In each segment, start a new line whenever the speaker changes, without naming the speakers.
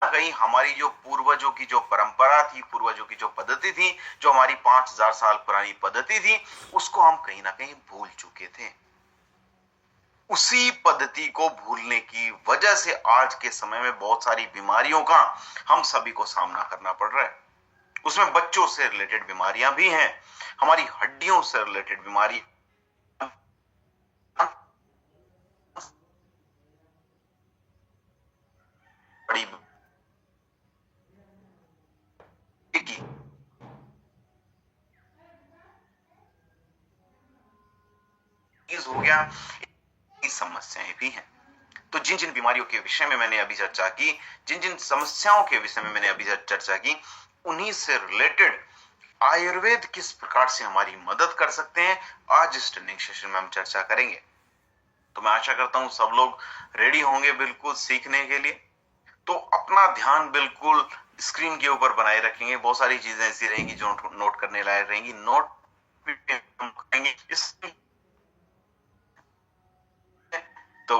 कहीं हमारी जो पूर्वजों की जो परंपरा थी, पूर्वजों की जो पद्धति थी, जो हमारी 5000 साल पुरानी पद्धति थी, उसको हम कहीं ना कहीं भूल चुके थे। उसी पद्धति को भूलने की वजह से आज के समय में बहुत सारी बीमारियों का हम सभी को सामना करना पड़ रहा है। उसमें बच्चों से रिलेटेड बीमारियां भी हैं, हमारी हड्डियों से रिलेटेड बीमारी, बड़ी की चीज हो गया, समस्याएं भी हैं। तो जिन जिन बीमारियों के विषय में मैंने अभी चर्चा की, जिन जिन समस्याओं के विषय में मैंने अभी चर्चा की, उन्हीं से रिलेटेड आयुर्वेद किस प्रकार से हमारी मदद कर सकते हैं, आज इस ट्रेनिंग सेशन में हम चर्चा करेंगे। तो मैं आशा करता हूं सब लोग रेडी होंगे बिल्कुल सीखने के लिए। तो अपना ध्यान बिल्कुल स्क्रीन के ऊपर बनाए रखेंगे। बहुत सारी चीजें ऐसी रहेंगी जो नोट करने लायक रहेंगी, नोट हम करेंगे इस। तो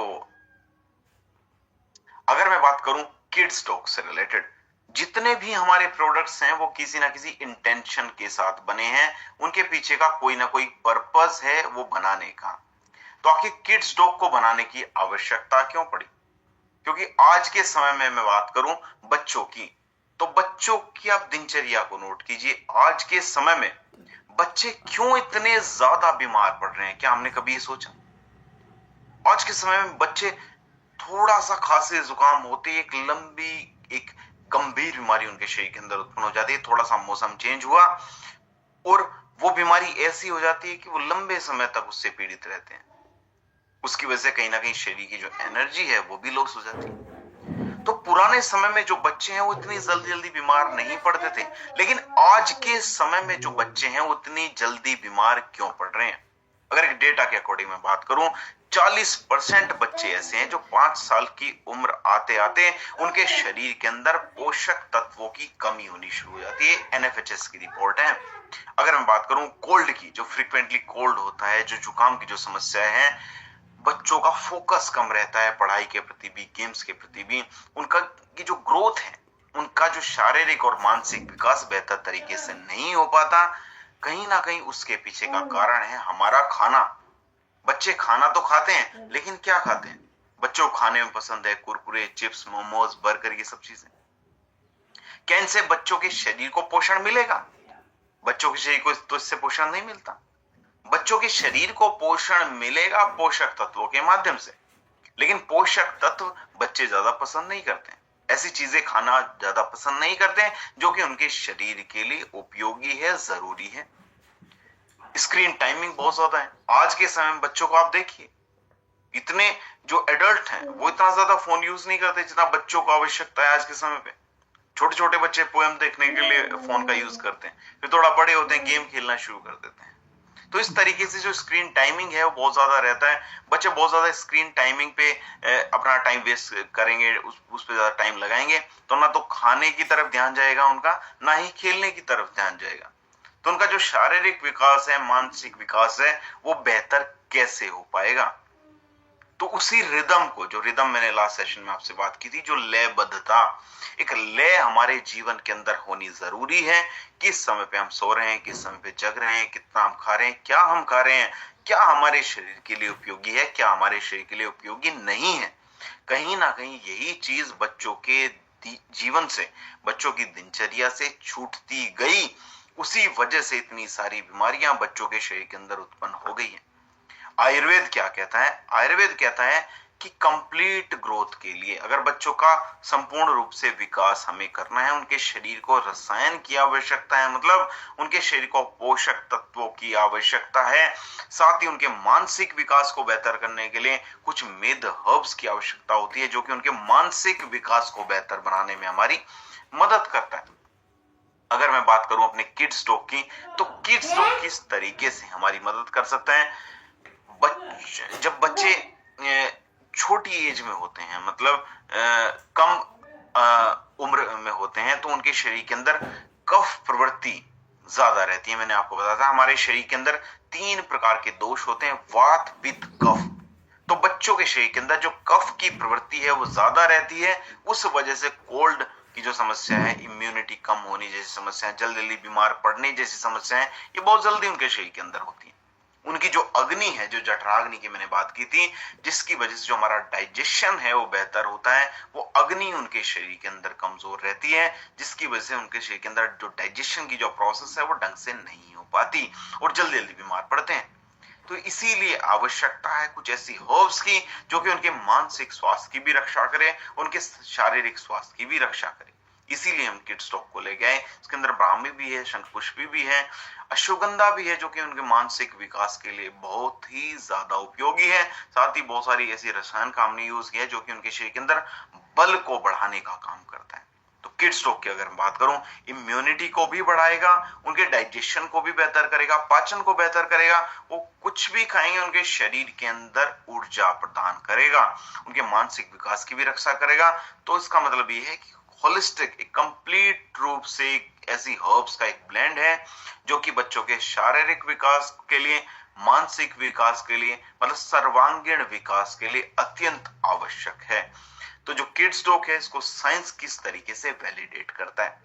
अगर मैं बात करूं किड्स टॉक से रिलेटेड, जितने भी हमारे प्रोडक्ट्स हैं वो किसी ना किसी इंटेंशन के साथ बने हैं, उनके पीछे का कोई ना कोई पर्पस है वो बनाने का। तो आखिर किड्स डॉग को बनाने की आवश्यकता क्यों पड़ी? क्योंकि आज के समय में मैं बात करूं बच्चों की, तो बच्चों की आप दिनचर्या को नोट कीजिए। आज के समय में बच्चे क्यों इतने ज्यादा बीमार पड़ रहे हैं? क्या हमने कभी ये सोचा? आज के समय में बच्चे थोड़ा सा खांसी जुकाम होते, एक लंबी, एक गंभीर बीमारी उनके शरीर के अंदर उत्पन्न हो जाती है। थोड़ा सा मौसम चेंज हुआ और वो बीमारी ऐसी हो जाती है कि वो लंबे समय तक उससे पीड़ित रहते हैं। उसकी वजह से कहीं ना कहीं शरीर की जो एनर्जी है वो भी लॉस हो जाती है। तो पुराने समय में जो बच्चे हैं वो इतनी जल्दी जल्दी बीमार नहीं पड़ते थे, लेकिन आज के समय में जो बच्चे हैं वो इतनी जल्दी बीमार क्यों पड़ रहे हैं? अगर एक डेटा के अकॉर्डिंग मैं बात करूं, 40% बच्चे ऐसे हैं जो 5 साल की उम्र आते आते उनके शरीर के अंदर पोषक तत्वों की कमी होनी शुरू हो जाती है। एनएफएचएस की रिपोर्ट है। अगर मैं बात करूं कोल्ड की, जो फ्रीक्वेंटली कोल्ड होता है, जो जुकाम की जो समस्या है, बच्चों का फोकस कम रहता है पढ़ाई के प्रति भी, गेम्स के प्रति भी। उनका की जो ग्रोथ है, उनका जो शारीरिक और मानसिक विकास बेहतर तरीके से नहीं हो पाता, कहीं ना कहीं उसके पीछे का कारण है हमारा खाना। बच्चे खाना तो खाते हैं, लेकिन क्या खाते हैं? बच्चों को खाने में पसंद है कुरकुरे, चिप्स, मोमोज, बर्गर, ये सब चीजें। क्या इनसे बच्चों के शरीर को पोषण मिलेगा? बच्चों के शरीर को तो इससे पोषण नहीं मिलता। बच्चों के शरीर को पोषण मिलेगा पोषक तत्वों के माध्यम से, लेकिन पोषक तत्व बच्चे ज्यादा पसंद नहीं करते हैं। ऐसी चीजें खाना ज्यादा पसंद नहीं करते हैं जो कि उनके शरीर के लिए उपयोगी है, जरूरी है। स्क्रीन टाइमिंग बहुत ज्यादा है आज के समय में। बच्चों को आप देखिए, इतने जो एडल्ट हैं वो इतना ज्यादा फोन यूज नहीं करते जितना बच्चों को आवश्यकता है आज के समय पे। छोटे छोटे बच्चे पोएम देखने के लिए फोन का यूज करते हैं, फिर थोड़ा बड़े होते हैं गेम खेलना शुरू कर देते हैं। तो इस तरीके से जो स्क्रीन टाइमिंग है वो बहुत ज्यादा रहता है। बच्चे बहुत ज्यादा स्क्रीन टाइमिंग पे अपना टाइम वेस्ट करेंगे, उस पे ज्यादा टाइम लगाएंगे, तो ना तो खाने की तरफ ध्यान जाएगा उनका, ना ही खेलने की तरफ ध्यान जाएगा। तो उनका जो शारीरिक विकास है, मानसिक विकास है, वो बेहतर कैसे हो पाएगा? तो उसी रिदम को, जो रिदम मैंने लास्ट सेशन में आपसे बात की थी, जो लयबद्धता, एक लय हमारे जीवन के अंदर होनी जरूरी है। किस समय पे हम सो रहे हैं, किस समय पे जग रहे हैं, कितना हम खा रहे हैं, क्या हम खा रहे हैं, क्या हमारे शरीर के लिए उपयोगी है, क्या हमारे शरीर के लिए उपयोगी नहीं है। कहीं ना कहीं यही चीज बच्चों के जीवन से, बच्चों की दिनचर्या से छूटती गई। उसी वजह से इतनी सारी बीमारियां बच्चों के शरीर के अंदर उत्पन्न हो गई हैं। आयुर्वेद क्या कहता है? आयुर्वेद कहता है कि कंप्लीट ग्रोथ के लिए, अगर बच्चों का संपूर्ण रूप से विकास हमें करना है, उनके शरीर को रसायन की आवश्यकता है, मतलब उनके शरीर को पोषक तत्वों की आवश्यकता है। साथ ही उनके मानसिक विकास को बेहतर करने के लिए कुछ मेड हर्ब्स की आवश्यकता होती है, जो कि उनके मानसिक विकास को बेहतर बनाने में हमारी मदद करता है। अगर मैं बात करूं अपने किड्स डॉग की, तो किड्स डॉग किस तरीके से हमारी मदद कर सकता है? जब बच्चे छोटी एज में होते हैं, मतलब कम उम्र में होते हैं, तो उनके शरीर के अंदर कफ प्रवृत्ति ज्यादा रहती है। मैंने आपको बताया था हमारे शरीर के अंदर 3 प्रकार के दोष होते हैं, वात, पित्त, कफ। तो बच्चों के शरीर के अंदर जो कफ की प्रवृत्ति है वो ज्यादा रहती है, उस वजह से कोल्ड की जो समस्या है, इम्यूनिटी कम होने जैसी समस्या, जल्दी जल्दी बीमार पड़ने जैसी समस्या है, ये बहुत जल्दी उनके शरीर के अंदर होती है। उनकी जो अग्नि है, जो जठराग्नि की मैंने बात की थी, जिसकी वजह से जो हमारा डाइजेशन है वो बेहतर होता है, वो अग्नि उनके शरीर के अंदर कमजोर रहती है, जिसकी वजह से उनके शरीर के अंदर जो डाइजेशन की जो प्रोसेस है वो ढंग से नहीं हो पाती और जल्दी जल्दी बीमार पड़ते हैं। तो इसीलिए आवश्यकता है कुछ ऐसी हर्ब्स की जो कि उनके मानसिक स्वास्थ्य की भी रक्षा करे, उनके शारीरिक स्वास्थ्य की भी रक्षा करे। इसीलिए हम किड्स टॉक को ले गए। इसके अंदर ब्राह्मी भी है, शंखपुष्पी भी है, अश्वगंधा भी है, जो कि उनके मानसिक विकास के लिए बहुत ही ज्यादा उपयोगी है। साथ ही बहुत सारी ऐसी रसायन का हमने यूज किया है जो कि उनके शरीर के अंदर बल को बढ़ाने का काम करता है। तो किड्स टॉक की अगर मैं बात करूं, इम्यूनिटी को भी बढ़ाएगा, उनके डाइजेशन को भी बेहतर करेगा, पाचन को बेहतर करेगा, वो कुछ भी खाएंगे उनके शरीर के अंदर ऊर्जा प्रदान करेगा, उनके मानसिक विकास की भी रक्षा करेगा। तो इसका मतलब ये है कि होलिस्टिक, एक कंप्लीट रूप से ऐसी हर्ब्स का एक ब्लेंड है जो कि बच्चों के शारीरिक विकास के लिए, मानसिक विकास के लिए, मतलब सर्वांगीण विकास के लिए अत्यंत आवश्यक है। तो जो किड्स डॉक है, इसको साइंस किस तरीके से वैलिडेट करता है?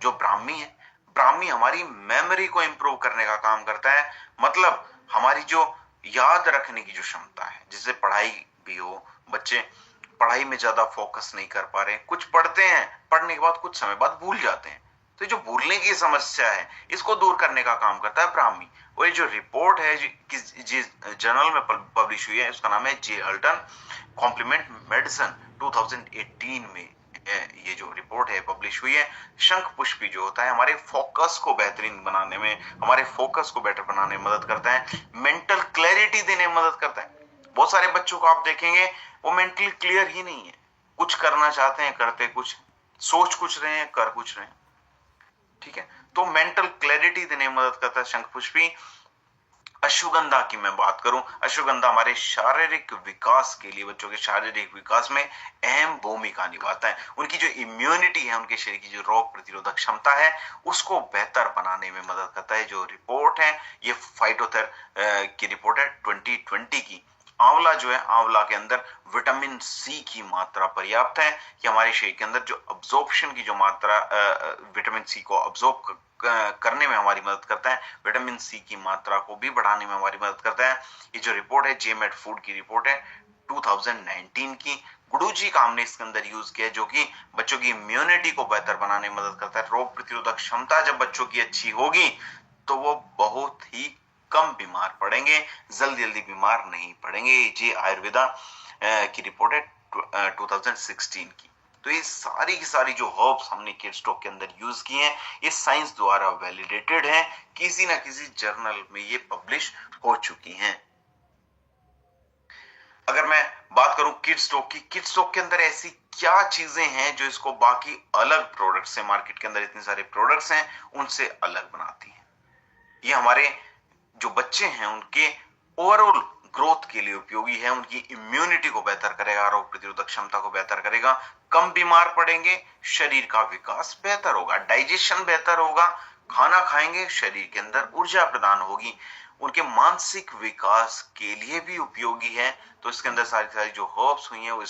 जो ब्राह्मी है, ब्राह्मी हमारी मेमोरी को इंप्रूव करने का काम करता है, मतलब हमारी जो याद रखने की जो क्षमता है, जिससे पढ़ाई भी हो, बच्चे पढ़ाई में ज्यादा फोकस नहीं कर पा रहे हैं, कुछ पढ़ते हैं, पढ़ने के बाद कुछ समय बाद भूल जाते हैं, तो जो भूलने की समस्या है इसको दूर करने का काम करता है ब्राह्मी। और ये जो रिपोर्ट है जिस जर्नल में पब्लिश हुई है, उसका नाम है जे हल्टन कॉम्प्लीमेंट मेडिसिन 2018 में ये जो रिपोर्ट है पब्लिश हुई है। शंख पुष्पी जो होता है हमारे फोकस को बेहतरीन बनाने में, हमारे फोकस को बेटर बनाने में मदद करता है, मेंटल क्लैरिटी देने में मदद करता है। बहुत सारे बच्चों को आप देखेंगे वो मेंटली क्लियर ही नहीं है, कुछ करना चाहते हैं करते कुछ, सोच कुछ रहे हैं कर कुछ रहे हैं, ठीक है। तो मेंटल क्लैरिटी देने में मदद करता है शंख पुष्पी। अश्वगंधा की मैं बात करूं, अश्वगंधा हमारे शारीरिक विकास के लिए, बच्चों के शारीरिक विकास में अहम भूमिका निभाता है। उनकी जो इम्यूनिटी है, उनके शरीर की जो रोग प्रतिरोधक क्षमता है, उसको बेहतर बनाने में मदद करता है। जो रिपोर्ट है ये फाइटोथेर की रिपोर्ट है 2020 की। आंवला जो है, आंवला के अंदर विटामिन सी की मात्रा पर्याप्त है कि हमारे शरीर के अंदर जो अब्जॉर्प्शन की जो मात्रा, विटामिन सी को अब्जॉर्ब करने में हमारी मदद करता है, विटामिन सी की मात्रा को भी बढ़ाने में हमारी मदद करता है। ये जो रिपोर्ट है जेमेट फूड की रिपोर्ट है 2019 की। गुडू का हमने इसके अंदर यूज किया है, जो कि बच्चों की इम्यूनिटी को बेहतर बनाने में मदद करता है। रोग प्रतिरोधक क्षमता जब बच्चों की अच्छी होगी तो वो बहुत ही कम बीमार पड़ेंगे, जल्दी जल्दी बीमार नहीं पड़ेंगे। ये आयुर्वेदा की रिपोर्ट है 2016 की। तो ये सारी की सारी जो हर्ब्स हमने किड्स टॉक के अंदर यूज किए हैं, ये साइंस द्वारा वैलिडेटेड है, किसी ना किसी जर्नल में ये पब्लिश हो चुकी हैं। अगर मैं बात करूं किड्स टॉक की, किड्स टॉक के अंदर ऐसी क्या चीजें हैं जो इसको बाकी अलग प्रोडक्ट से, मार्केट के अंदर इतने सारे प्रोडक्ट्स हैं उनसे अलग बनाती हैं? ये हमारे जो बच्चे हैं उनके ओवरऑल ग्रोथ के लिए उपयोगी है, उनकी इम्यूनिटी को बेहतर करेगा, रोग प्रतिरोधक क्षमता को बेहतर करेगा, कम बीमार पड़ेंगे, शरीर का विकास बेहतर होगा, डाइजेशन बेहतर होगा, खाना खाएंगे शरीर के अंदर ऊर्जा प्रदान होगी, उनके मानसिक विकास के लिए भी उपयोगी है। तो इसके अंदर सारी सारी जो हर्ब्स हुई हैं वो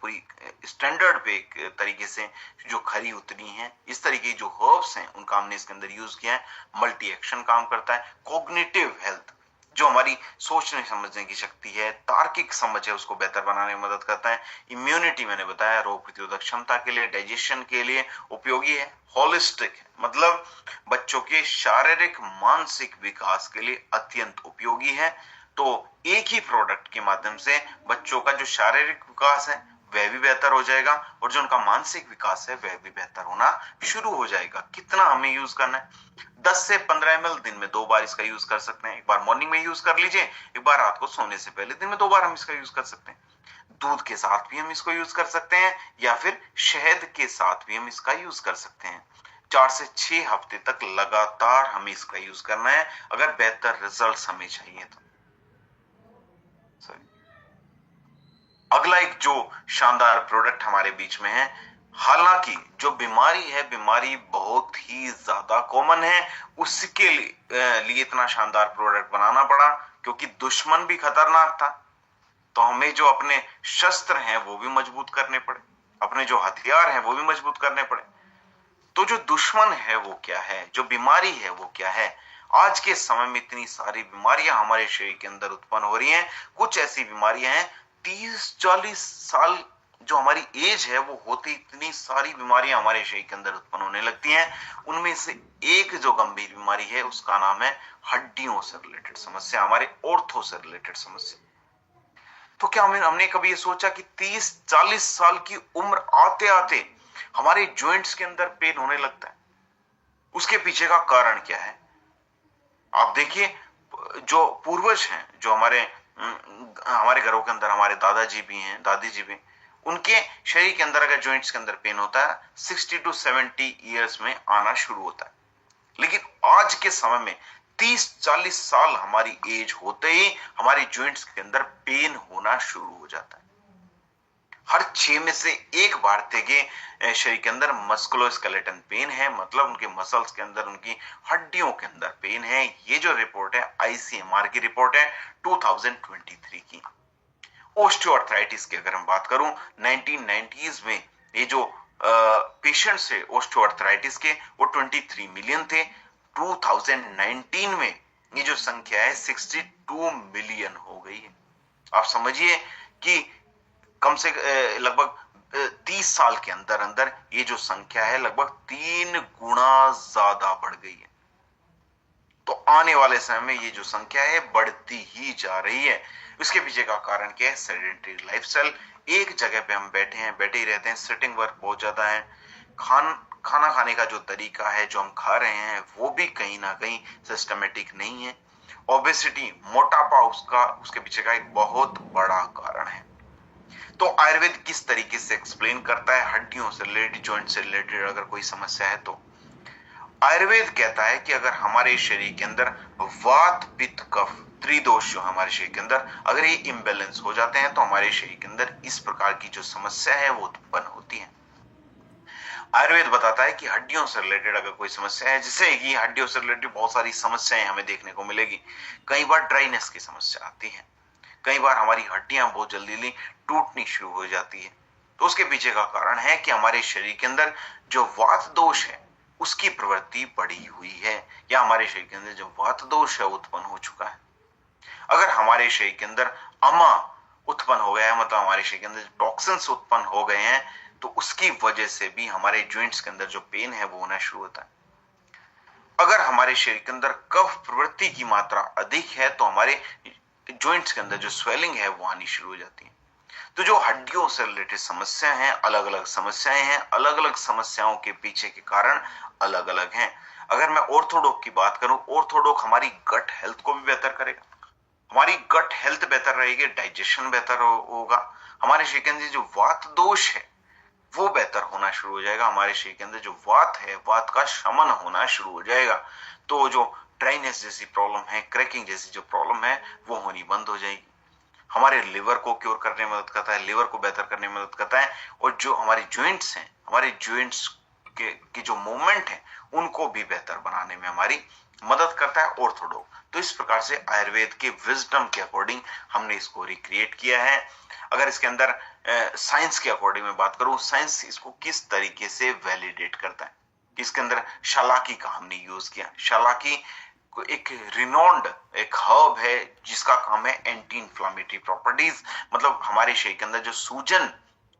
पूरी स्टैंडर्ड पे एक तरीके से जो खरी उतरी हैं, इस तरीके की जो हर्ब्स हैं उनका हमने इसके अंदर यूज किया है। मल्टी एक्शन काम करता है, कॉग्निटिव हेल्थ, जो हमारी सोचने समझने की शक्ति है, तार्किक समझ है, उसको बेहतर बनाने में मदद करता है। इम्यूनिटी मैंने बताया, रोग प्रतिरोधक क्षमता के लिए, डाइजेशन के लिए उपयोगी है। होलिस्टिक है, मतलब बच्चों के शारीरिक मानसिक विकास के लिए अत्यंत उपयोगी है। तो एक ही प्रोडक्ट के माध्यम से बच्चों का जो शारीरिक विकास है वह भी बेहतर हो जाएगा और जो उनका मानसिक विकास है वह भी बेहतर होना शुरू हो जाएगा। कितना हमें यूज करना है? 10 से 15 ml दिन में 2 बार इसका यूज कर सकते हैं। एक बार मॉर्निंग में यूज कर लीजिए, एक बार रात को सोने से पहले, दिन में 2 बार हम इसका यूज कर सकते हैं। दूध के साथ भी हम इसको यूज कर सकते हैं या फिर शहद के साथ भी हम इसका यूज कर सकते हैं। 4 से 6 हफ्ते तक लगातार हमें इसका यूज करना है अगर बेहतर रिजल्ट्स हमें चाहिए तो। अगला एक जो शानदार प्रोडक्ट हमारे बीच में है, हालांकि जो बीमारी है, बीमारी बहुत ही ज्यादा कॉमन है, उसके लिए इतना शानदार प्रोडक्ट बनाना पड़ा क्योंकि दुश्मन भी खतरनाक था। तो हमें जो अपने शस्त्र हैं वो भी मजबूत करने पड़े, अपने जो हथियार हैं वो भी मजबूत करने पड़े। तो जो दुश्मन है वो क्या है, जो बीमारी है वो क्या है? आज के समय में इतनी सारी बीमारियां हमारे शरीर के अंदर उत्पन्न हो रही हैं। कुछ ऐसी बीमारियां हैं 30-40 साल जो हमारी एज है वो होती इतनी सारी बीमारियां हमारे शरीर के अंदर उत्पन्न होने लगती हैं। उनमें से एक जो गंभीर बीमारी है उसका नाम है हड्डियों से रिलेटेड समस्या, हमारे ऑर्थो से रिलेटेड समस्या। तो क्या हमने कभी ये सोचा कि 30-40 साल की उम्र आते आते हमारे जॉइंट्स के अंदर पेन होने लगता है? उसके पीछे का कारण क्या है? आप देखिए, जो पूर्वज हैं, जो हमारे घरों के अंदर हमारे दादाजी भी हैं, दादी जी भी, उनके शरीर के अंदर अगर जॉइंट्स के अंदर पेन होता है 60 to 70 ईयर्स में आना शुरू होता है। लेकिन आज के समय में 30-40 साल हमारी एज होते ही हमारी जॉइंट्स के अंदर पेन होना शुरू हो जाता है। हर 6 में से एक भारतीय के शरीर के अंदर मस्कुलोस्केलेटन पेन है, मतलब उनके मसल्स के अंदर, उनकी हड्डियों के अंदर पेन है। ये जो रिपोर्ट है आईसीएमआर की रिपोर्ट है 2023 की। ओस्टियोआर्थराइटिस की अगर हम बात करूं, 1990s में ये जो पेशेंट्स है ओस्टियोआर्थराइटिस के वो 23 मिलियन थे। 2019 में ये जो संख्या है 62 मिलियन हो गई है। आप समझिए कि कम से लगभग 30 साल के अंदर अंदर ये जो संख्या है लगभग 3 गुना ज्यादा बढ़ गई है। तो आने वाले समय में ये जो संख्या है बढ़ती ही जा रही है। इसके पीछे का कारण क्या है? Sedentary lifestyle. एक जगह पे हम बैठे हैं, बैठे ही रहते हैं, सिटिंग वर्क बहुत ज्यादा है। खाना खाने का जो तरीका है, जो हम खा रहे हैं, वो भी कहीं ना कहीं सिस्टमेटिक नहीं है। ओबेसिटी, मोटापा उसके पीछे का एक बहुत बड़ा कारण है। तो आयुर्वेद किस तरीके से एक्सप्लेन करता है हड्डियों से रिलेटेड, जॉइंट से रिलेटेड अगर कोई समस्या है तो? आयुर्वेद कहता है कि अगर हमारे शरीर के अंदर वात पित्त कफ त्रिदोष जो हमारे शरीर के अंदर अगर ये इम्बेलेंस हो जाते हैं तो हमारे शरीर के अंदर इस प्रकार की जो समस्या है वो उत्पन्न होती है। आयुर्वेद बताता है कि हड्डियों से रिलेटेड अगर कोई समस्या है, जिससे कि हड्डियों से रिलेटेड बहुत सारी समस्याएं हमें देखने को मिलेगी। कई बार ड्राइनेस की समस्या आती है, कई बार हमारी हड्डियां बहुत जल्दी टूटनी शुरू हो जाती है। तो उसके पीछे का कारण है कि हमारे शरीर के अंदर जो वात दोष है उसकी प्रवृत्ति बढ़ी हुई है, या हमारे शरीर के अंदर जो वात दोष है उत्पन्न हो चुका है। अगर हमारे शरीर के अंदर अमा उत्पन्न हो गया है, मतलब हमारे शरीर के अंदर टॉक्सिन्स उत्पन्न हो गए हैं, तो उसकी वजह से भी हमारे जॉइंट्स के अंदर जो पेन है वो होना शुरू होता है। अगर हमारे शरीर के अंदर कफ प्रवृत्ति की मात्रा अधिक है तो हमारे जॉइंट्स के अंदर जो स्वेलिंग है वो आनी शुरू हो जाती है। तो जो हड्डियों से रिलेटेड समस्या हैं, अलग अलग समस्याएं हैं, अलग अलग समस्याओं के पीछे के कारण अलग अलग हैं। अगर मैं ऑर्थोडॉक की बात करूं, ऑर्थोडॉक हमारी गट हेल्थ को भी बेहतर करेगा। हमारी गट हेल्थ बेहतर रहेगी, डाइजेशन बेहतर होगा। हमारे शरीर के अंदर जो वात दोष है वो बेहतर होना शुरू हो जाएगा। हमारे शरीर के अंदर जो वात है, वात का शमन होना शुरू हो जाएगा। तो जो ड्राइनेस जैसी प्रॉब्लम है, क्रैकिंग जैसी जो प्रॉब्लम है वो होनी बंद हो जाएगी। हमारे लिवर को क्योर करने में मदद करता है, लिवर को बेहतर करने में मदद करता है। और जो हमारे जॉइंट्स हैं, हमारे जॉइंट्स के जो मूवमेंट है उनको भी बेहतर बनाने में हमारी मदद करता है ऑर्थोडॉक। तो इस प्रकार से आयुर्वेद के विजडम के अकॉर्डिंग हमने इसको रिक्रिएट किया है। अगर इसके अंदर साइंस के अकॉर्डिंग में बात करूं, साइंस इसको किस तरीके से वैलिडेट करता है, इसके अंदर शलाकी का हमने यूज किया। शलाकी एक रिनोन्ड एक हर्ब है जिसका काम है एंटी इंफ्लामेटरी प्रॉपर्टीज, मतलब हमारे शरीर के अंदर जो सूजन,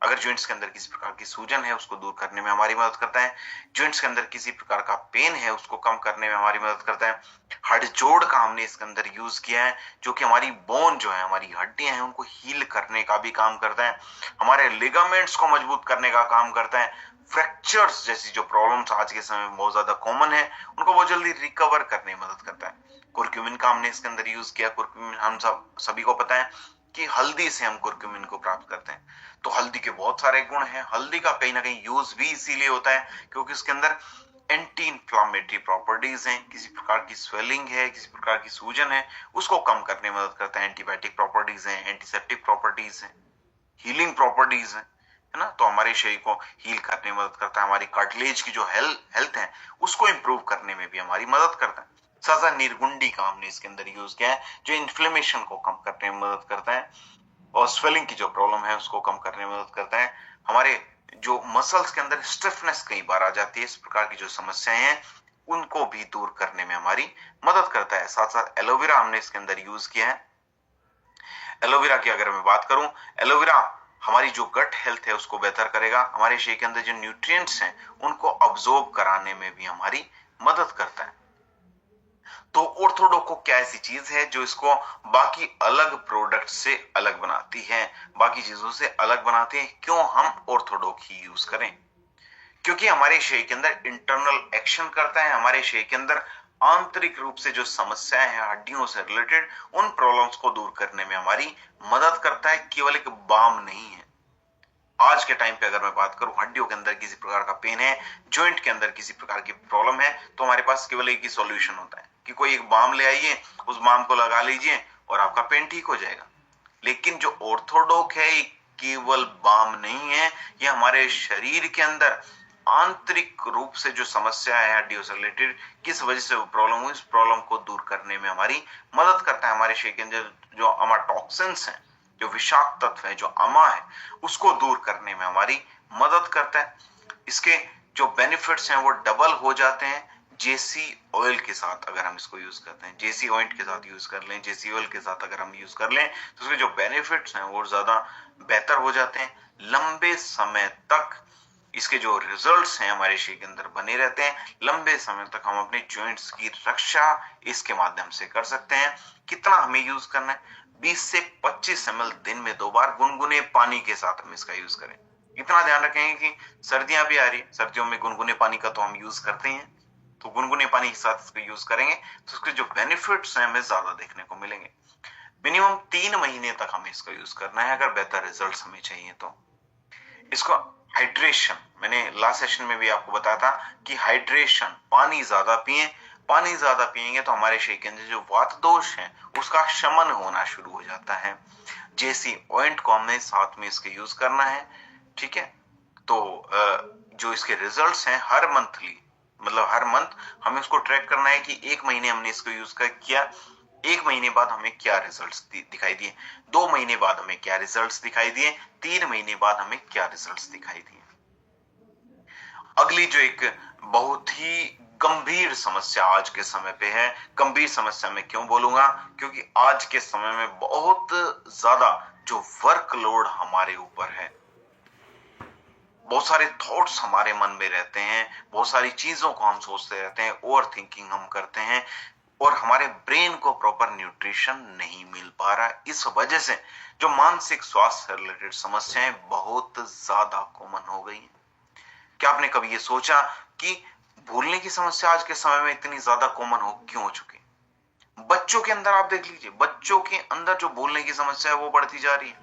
अगर जॉइंट्स के अंदर किसी प्रकार की सूजन है उसको दूर करने में हमारी मदद करता है। जॉइंट्स के अंदर किसी प्रकार का पेन है उसको कम करने में हमारी मदद करता है। हड़जोड़ का हमने इसके अंदर यूज किया है, जो कि हमारी बोन जो है, हमारी हड्डियां हैं, उनको हील करने का भी काम करता है। हमारे लिगामेंट्स को मजबूत करने का काम करता है। फ्रैक्चर्स जैसी जो प्रॉब्लम्स आज के समय में बहुत ज्यादा कॉमन है उनको बहुत जल्दी रिकवर करने में मदद करता है। कुरक्यूमिन का हमने इसके अंदर यूज किया। कुरक्यूमिन हम सभी को पता है कि हल्दी से हम कुरक्यूमिन को प्राप्त करते हैं। तो हल्दी के बहुत सारे गुण हैं। हल्दी का कहीं ना कहीं यूज भी इसीलिए होता है क्योंकि इसके अंदर एंटी इंफ्लामेटरी प्रॉपर्टीज हैं। किसी प्रकार की स्वेलिंग है, किसी प्रकार की सूजन है, उसको कम करने में मदद करता है। एंटीबायोटिक प्रॉपर्टीज हैं, एंटीसेप्टिक प्रॉपर्टीज हैं, हीलिंग प्रॉपर्टीज हैं, है ना। तो हमारे शरीर को हील करने में मदद करता है। हमारी कार्टिलेज की जो हेल्थ है उसको इंप्रूव करने में भी हमारी मदद करता है। साजा निर्गुंडी का हमने इसके अंदर यूज किया है जो इन्फ्लेमेशन को कम करने में मदद करता है। और स्वेलिंग की जो प्रॉब्लम है उसको कम करने में मदद करता है। हमारे जो मसल्स के अंदर स्टिफनेस कई बार आ जाती है, इस प्रकार की जो समस्याएं हैं उनको भी दूर करने में हमारी मदद करता है। साथ साथ एलोवेरा हमने इसके अंदर यूज किया है। एलोवेरा की अगर मैं बात करूं, एलोवेरा हमारी जो गट हेल्थ है उसको बेहतर करेगा, हमारे शरीर के अंदर जो न्यूट्रिएंट्स हैं उनको अब्सॉर्ब कराने में भी हमारी मदद करता है। तो ऑर्थोडॉक क्या ऐसी चीज है जो इसको बाकी अलग प्रोडक्ट से अलग बनाती है, बाकी चीजों से अलग बनाती है? क्यों हम ऑर्थोडॉक ही यूज करें? क्योंकि हमारे शरीर के अंदर इंटरनल एक्शन करता है, हमारे शरीर के अंदर आंतरिक रूप से जो समस्याएं हैं हड्डियों से रिलेटेड, उन प्रॉब्लम्स को दूर करने में हमारी मदद करता है, केवल एक बाम नहीं है। आज के टाइम पे अगर मैं बात करूं, हड्डियों के अंदर किसी प्रकार का पेन है, जॉइंट के अंदर किसी प्रकार की प्रॉब्लम है, तो हमारे पास केवल एक ही सॉल्यूशन होता है कि कोई एक बाम ले आइए, उस बाम को लगा लीजिए और आपका पेन ठीक हो जाएगा। लेकिन जो ऑर्थोडॉक है ये केवल बाम नहीं है, ये हमारे शरीर के अंदर आंतरिक रूप से जो समस्या है हड्डियों से रिलेटेड, किस वजह से वो प्रॉब्लम हुई, इस प्रॉब्लम को दूर करने में हमारी मदद करता है। हमारे शरीर के अंदर जो अमाटॉक्सिन्स हैं, जो विषाक्त तत्व है, जो अमा है, उसको दूर करने में हमारी मदद करता है। इसके जो बेनिफिट्स हैं वो डबल हो जाते हैं जेसी ऑयल के साथ अगर हम इसको यूज करते हैं, जेसी ऑइंट के साथ यूज कर लें, जेसी ऑयल के साथ अगर हम यूज कर लें तो उसके जो बेनिफिट्स हैं वो ज्यादा बेहतर हो जाते हैं। लंबे समय तक इसके जो रिजल्ट्स हैं हमारे शरीर के अंदर बने रहते हैं, लंबे समय तक हम अपने जॉइंट्स की रक्षा इसके माध्यम से कर सकते हैं। कितना हमें यूज करना है? 20 से 25 ml दिन में 2 बार गुनगुने पानी के साथ हम इसका यूज करें। इतना ध्यान रखेंगे कि सर्दियां भी आ रही है, सर्दियों में गुनगुने पानी का तो हम यूज करते हैं, तो गुनगुने पानी के साथ इसको यूज करेंगे तो उसके जो बेनिफिट्स हैं हमें ज्यादा देखने को मिलेंगे। मिनिमम 3 महीने तक हमें इसको यूज करना है अगर बेहतर रिजल्ट्स हमें चाहिए तो। इसको हाइड्रेशन, मैंने लास्ट सेशन में भी आपको बताया था कि हाइड्रेशन, पानी ज्यादा पिएं, पानी ज्यादा पिएंगे तो हमारे शरीर के अंदर जो वात दोष है उसका शमन होना शुरू हो जाता है। जेसी ऑइंट को हमने साथ में इसके यूज करना है, ठीक है। तो जो इसके रिजल्ट्स हैं हर मंथली, मतलब हर मंथ हमें उसको ट्रैक करना है कि 1 महीने हमने इसको यूज किया, 1 महीने बाद हमें क्या रिजल्ट्स दिखाई दिए, 2 महीने बाद हमें क्या रिजल्ट्स दिखाई दिए, 3 महीने बाद हमें क्या रिजल्ट्स दिखाई दिए। अगली जो एक बहुत ही गंभीर समस्या आज के समय पे है, गंभीर समस्या मैं क्यों बोलूंगा, क्योंकि आज के समय में बहुत ज्यादा जो वर्कलोड हमारे ऊपर है, बहुत सारे थॉट्स हमारे मन में रहते हैं, बहुत सारी चीजों को हम सोचते रहते हैं, ओवर थिंकिंग हम करते हैं और हमारे ब्रेन को प्रॉपर न्यूट्रिशन नहीं मिल पा रहा है। इस वजह से जो मानसिक स्वास्थ्य से रिलेटेड समस्याएं बहुत ज्यादा कॉमन हो गई हैं। क्या आपने कभी ये सोचा कि भूलने की समस्या आज के समय में इतनी ज्यादा कॉमन क्यों हो चुकी? बच्चों के अंदर आप देख लीजिए, बच्चों के अंदर जो भूलने की समस्या है वो बढ़ती जा रही है।